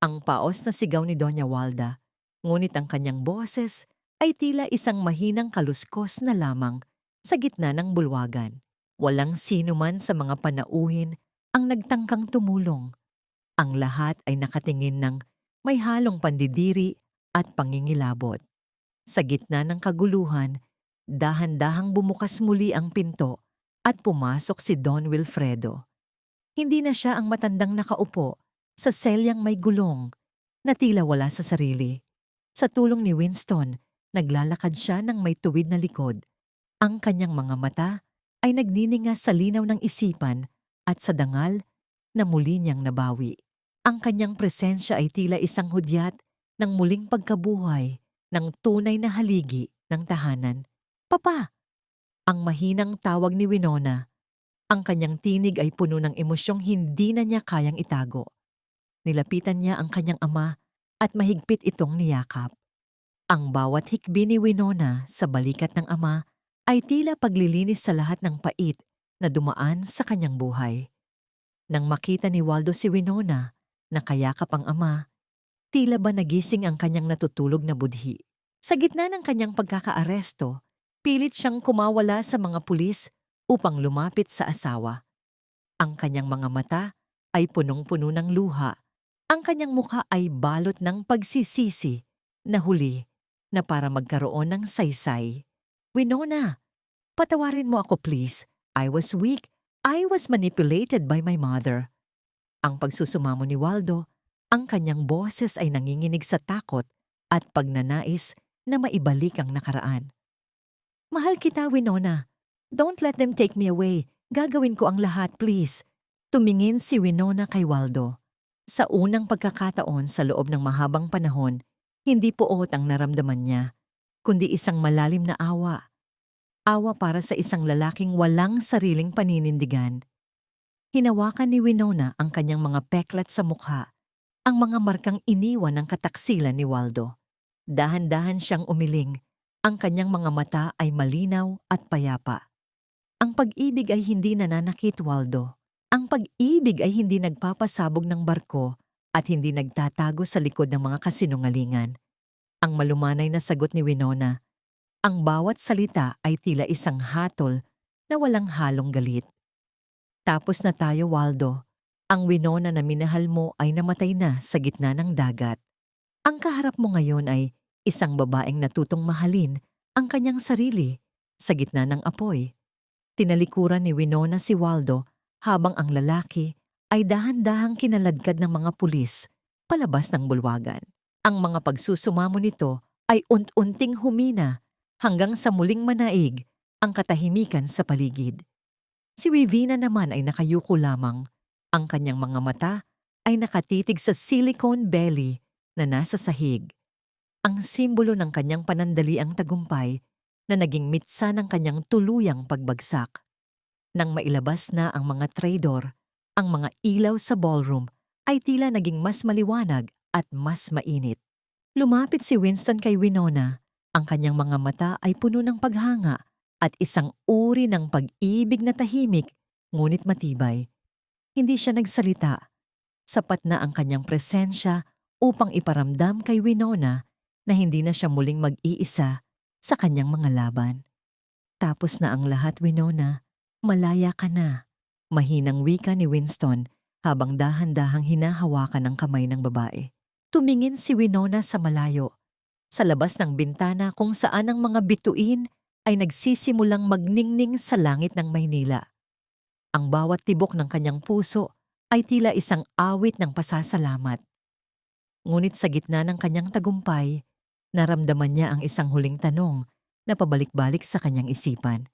Ang paos na sigaw ni Doña Walda, ngunit ang kanyang boses ay tila isang mahinang kaluskos na lamang sa gitna ng bulwagan. Walang sino man sa mga panauhin ang nagtangkang tumulong. Ang lahat ay nakatingin ng may halong pandidiri at pangingilabot. Sa gitna ng kaguluhan, dahan-dahang bumukas muli ang pinto at pumasok si Don Wilfredo. Hindi na siya ang matandang nakaupo sa selyang may gulong na tila wala sa sarili. Sa tulong ni Winston, naglalakad siya ng may tuwid na likod. Ang kanyang mga mata ay nagniningas sa linaw ng isipan at sa dangal na muli niyang nabawi. Ang kanyang presensya ay tila isang hudyat ng muling pagkabuhay ng tunay na haligi ng tahanan. Papa! Ang mahinang tawag ni Winona. Ang kanyang tinig ay puno ng emosyong hindi na niya kayang itago. Nilapitan niya ang kanyang ama at mahigpit itong niyakap. Ang bawat hikbi ni Winona sa balikat ng ama ay tila paglilinis sa lahat ng pait na dumaan sa kanyang buhay. Nang makita ni Waldo si Winona, nakayakap ang ama, tila ba nagising ang kanyang natutulog na budhi. Sa gitna ng kanyang pagkakaaresto, pilit siyang kumawala sa mga pulis upang lumapit sa asawa. Ang kanyang mga mata ay punong-puno ng luha. Ang kanyang mukha ay balot ng pagsisisi na huli na para magkaroon ng saysay. Winona, patawarin mo ako please. I was weak. I was manipulated by my mother. Ang pagsusumamo ni Waldo, ang kanyang boses ay nanginginig sa takot at pagnanais na maibalik ang nakaraan. Mahal kita, Winona. Don't let them take me away. Gagawin ko ang lahat, please. Tumingin si Winona kay Waldo. Sa unang pagkakataon sa loob ng mahabang panahon, hindi poot ang naramdaman niya, kundi isang malalim na awa. Awa para sa isang lalaking walang sariling paninindigan. Hinawakan ni Winona ang kanyang mga peklat sa mukha, ang mga markang iniwan ng kataksilan ni Waldo. Dahan-dahan siyang umiling, ang kanyang mga mata ay malinaw at payapa. Ang pag-ibig ay hindi nananakit, Waldo. Ang pag-ibig ay hindi nagpapasabog ng barko at hindi nagtatago sa likod ng mga kasinungalingan. Ang malumanay na sagot ni Winona, ang bawat salita ay tila isang hatol na walang halong galit. Tapos na tayo, Waldo. Ang Winona na minahal mo ay namatay na sa gitna ng dagat. Ang kaharap mo ngayon ay isang babaeng natutong mahalin ang kanyang sarili sa gitna ng apoy. Tinalikuran ni Winona si Waldo habang ang lalaki ay dahan-dahang kinaladkad ng mga pulis palabas ng bulwagan. Ang mga pagsusumamo nito ay unt-unting humina hanggang sa muling manaig ang katahimikan sa paligid. Si Wivina naman ay nakayuko lamang. Ang kanyang mga mata ay nakatitig sa silicone belly na nasa sahig. Ang simbolo ng kanyang panandaliang tagumpay na naging mitsa ng kanyang tuluyang pagbagsak. Nang mailabas na ang mga traidor, ang mga ilaw sa ballroom ay tila naging mas maliwanag at mas mainit. Lumapit si Winston kay Winona. Ang kanyang mga mata ay puno ng paghanga at isang uri ng pag-ibig na tahimik ngunit matibay. Hindi siya nagsalita. Sapat na ang kanyang presensya upang iparamdam kay Winona na hindi na siya muling mag-iisa sa kanyang mga laban. Tapos na ang lahat, Winona. Malaya ka na. Mahinang wika ni Winston habang dahan-dahang hinahawakan ang kamay ng babae. Tumingin si Winona sa malayo, sa labas ng bintana kung saan ang mga bituin ay nagsisimulang magningning sa langit ng Maynila. Ang bawat tibok ng kanyang puso ay tila isang awit ng pasasalamat. Ngunit sa gitna ng kanyang tagumpay, naramdaman niya ang isang huling tanong na pabalik-balik sa kanyang isipan.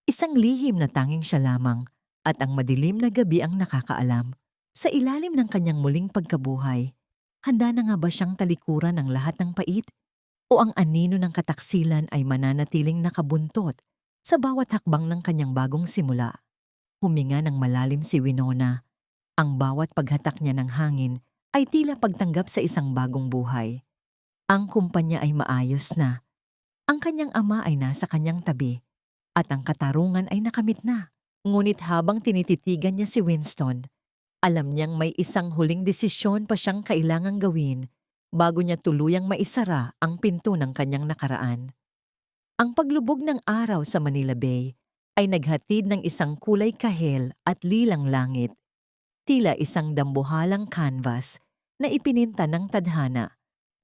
Isang lihim na tanging siya lamang at ang madilim na gabi ang nakakaalam. Sa ilalim ng kanyang muling pagkabuhay, handa na nga ba siyang talikuran ng lahat ng pait? O ang anino ng kataksilan ay mananatiling nakabuntot sa bawat hakbang ng kanyang bagong simula? Huminga ng malalim si Winona. Ang bawat paghatak niya ng hangin ay tila pagtanggap sa isang bagong buhay. Ang kumpanya ay maayos na. Ang kanyang ama ay nasa kanyang tabi. At ang katarungan ay nakamit na. Ngunit habang tinititigan niya si Winston, alam niyang may isang huling desisyon pa siyang kailangang gawin bago niya tuluyang maisara ang pinto ng kanyang nakaraan. Ang paglubog ng araw sa Manila Bay ay naghatid ng isang kulay kahel at lilang langit. Tila isang dambuhalang canvas na ipininta ng tadhana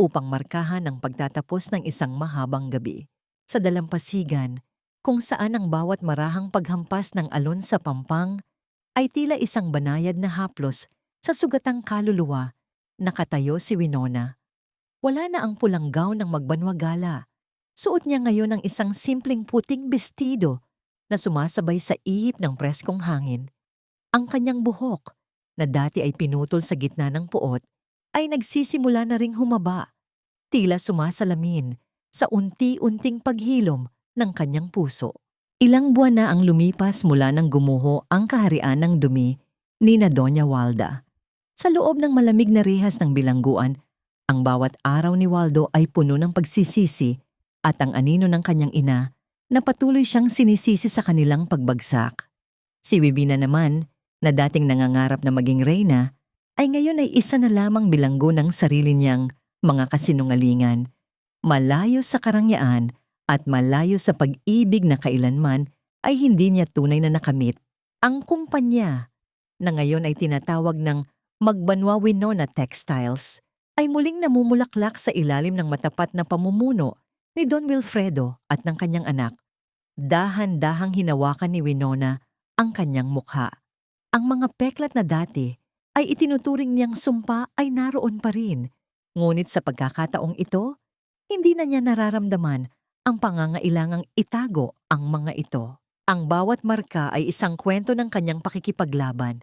upang markahan ang pagtatapos ng isang mahabang gabi. Sa dalampasigan, kung saan ang bawat marahang paghampas ng alon sa pampang ay tila isang banayad na haplos sa sugatang kaluluwa, nakatayo si Winona. Wala na ang pulang gown ng magbanwagala. Suot niya ngayon ang isang simpleng puting bestido na sumasabay sa ihip ng preskong hangin. Ang kanyang buhok, na dati ay pinutol sa gitna ng puot, ay nagsisimula na ring humaba, tila sumasalamin sa unti-unting paghilom ng kanyang puso. Ilang buwan na ang lumipas mula nang gumuho ang kaharian ng dumi ni na Doña Walda. Sa loob ng malamig na rihas ng bilangguan, ang bawat araw ni Waldo ay puno ng pagsisisi at ang anino ng kanyang ina na patuloy siyang sinisisi sa kanilang pagbagsak. Si Wivina naman, na dating nangangarap na maging reyna, ay ngayon ay isa na lamang bilanggo ng sarili niyang mga kasinungalingan, malayo sa karangyaan at malayo sa pag-ibig na kailanman ay hindi niya tunay na nakamit. Ang kumpanya, na ngayon ay tinatawag ng Magbanwa Winona Textiles, ay muling namumulaklak sa ilalim ng matapat na pamumuno ni Don Wilfredo at ng kanyang anak. Dahan-dahang hinawakan ni Winona ang kanyang mukha. Ang mga peklat na dati ay itinuturing niyang sumpa ay naroon pa rin. Ngunit sa pagkakataong ito, hindi na niya nararamdaman ang pangangailangang itago ang mga ito. Ang bawat marka ay isang kwento ng kanyang pakikipaglaban,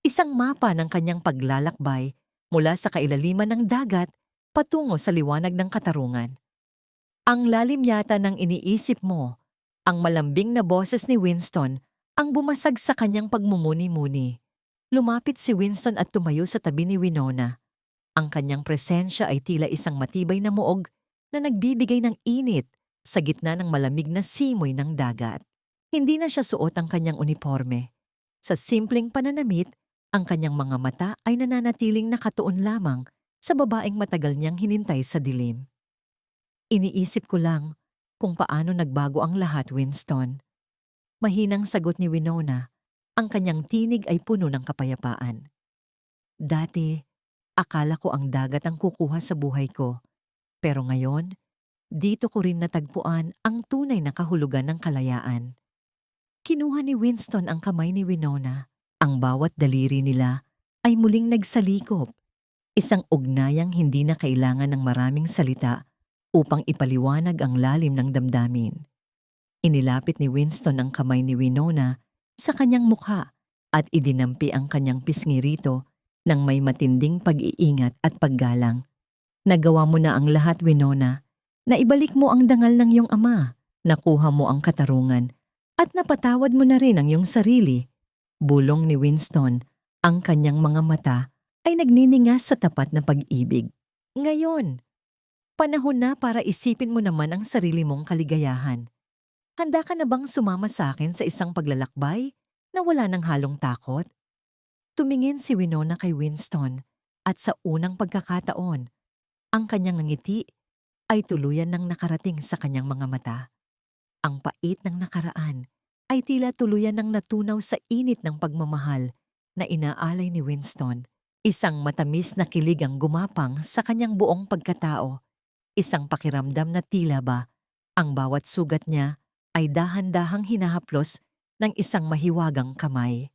isang mapa ng kanyang paglalakbay mula sa kailaliman ng dagat patungo sa liwanag ng katarungan. Ang lalim yata ng iniisip mo, ang malambing na boses ni Winston ang bumasag sa kanyang pagmumuni-muni. Lumapit si Winston at tumayo sa tabi ni Winona. Ang kanyang presensya ay tila isang matibay na muog na nagbibigay ng init sa gitna ng malamig na simoy ng dagat. Hindi na siya suot ang kanyang uniforme. Sa simpleng pananamit, ang kanyang mga mata ay nananatiling nakatuon lamang sa babaeng matagal niyang hinintay sa dilim. Iniisip ko lang kung paano nagbago ang lahat, Winston. Mahinang sagot ni Winona, ang kanyang tinig ay puno ng kapayapaan. Dati, akala ko ang dagat ang kukuha sa buhay ko. Pero ngayon, dito ko rin natagpuan ang tunay na kahulugan ng kalayaan. Kinuha ni Winston ang kamay ni Winona. Ang bawat daliri nila ay muling nagsalikop. Isang ugnayang hindi na kailangan ng maraming salita upang ipaliwanag ang lalim ng damdamin. Inilapit ni Winston ang kamay ni Winona sa kanyang mukha at idinampi ang kanyang pisngi rito ng may matinding pag-iingat at paggalang. Nagawa mo na ang lahat, Winona. Naibalik mo ang dangal ng iyong ama, nakuha mo ang katarungan, at napatawad mo na rin ang iyong sarili. Bulong ni Winston, ang kanyang mga mata ay nagniningas sa tapat na pag-ibig. Ngayon, panahon na para isipin mo naman ang sarili mong kaligayahan. Handa ka na bang sumama sa akin sa isang paglalakbay na wala ng halong takot? Tumingin si Winona kay Winston at sa unang pagkakataon, ang kanyang ngiti ay tuluyan ng nakarating sa kanyang mga mata. Ang pait ng nakaraan ay tila tuluyan ng natunaw sa init ng pagmamahal na inaalay ni Winston. Isang matamis na kilig ang gumapang sa kanyang buong pagkatao. Isang pakiramdam na tila ba ang bawat sugat niya ay dahan-dahang hinahaplos ng isang mahiwagang kamay.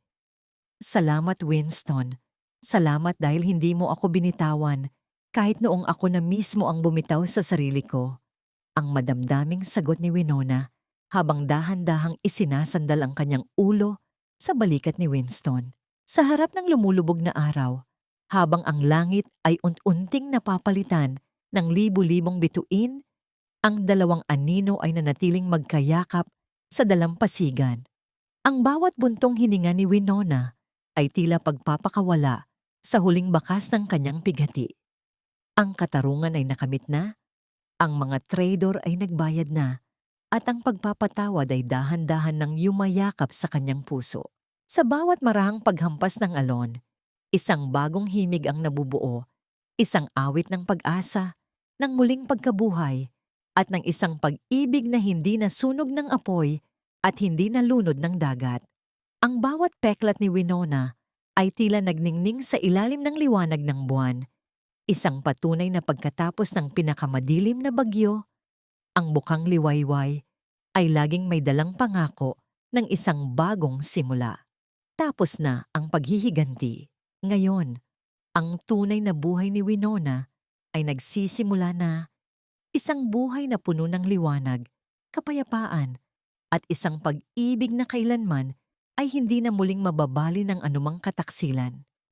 Salamat, Winston. Salamat dahil hindi mo ako binitawan kahit noong ako na mismo ang bumitaw sa sarili ko. Ang madamdaming sagot ni Winona habang dahan-dahang isinasandal ang kanyang ulo sa balikat ni Winston. Sa harap ng lumulubog na araw, habang ang langit ay unting napapalitan ng libu-libong bituin, ang dalawang anino ay nanatiling magkayakap sa dalampasigan. Ang bawat buntong hininga ni Winona ay tila pagpapakawala sa huling bakas ng kanyang pighati. Ang katarungan ay nakamit na, ang mga traidor ay nagbayad na, at ang pagpapatawad ay dahan-dahan nang yumayakap sa kanyang puso. Sa bawat marahang paghampas ng alon, isang bagong himig ang nabubuo, isang awit ng pag-asa, ng muling pagkabuhay, at ng isang pag-ibig na hindi nasunog ng apoy at hindi nalunod ng dagat. Ang bawat peklat ni Winona ay tila nagningning sa ilalim ng liwanag ng buwan. Isang patunay na pagkatapos ng pinakamadilim na bagyo, ang bukang liwayway ay laging may dalang pangako ng isang bagong simula. Tapos na ang paghihiganti. Ngayon, ang tunay na buhay ni Winona ay nagsisimula na, isang buhay na puno ng liwanag, kapayapaan, at isang pag-ibig na kailanman ay hindi na muling mababali ng anumang kataksilan.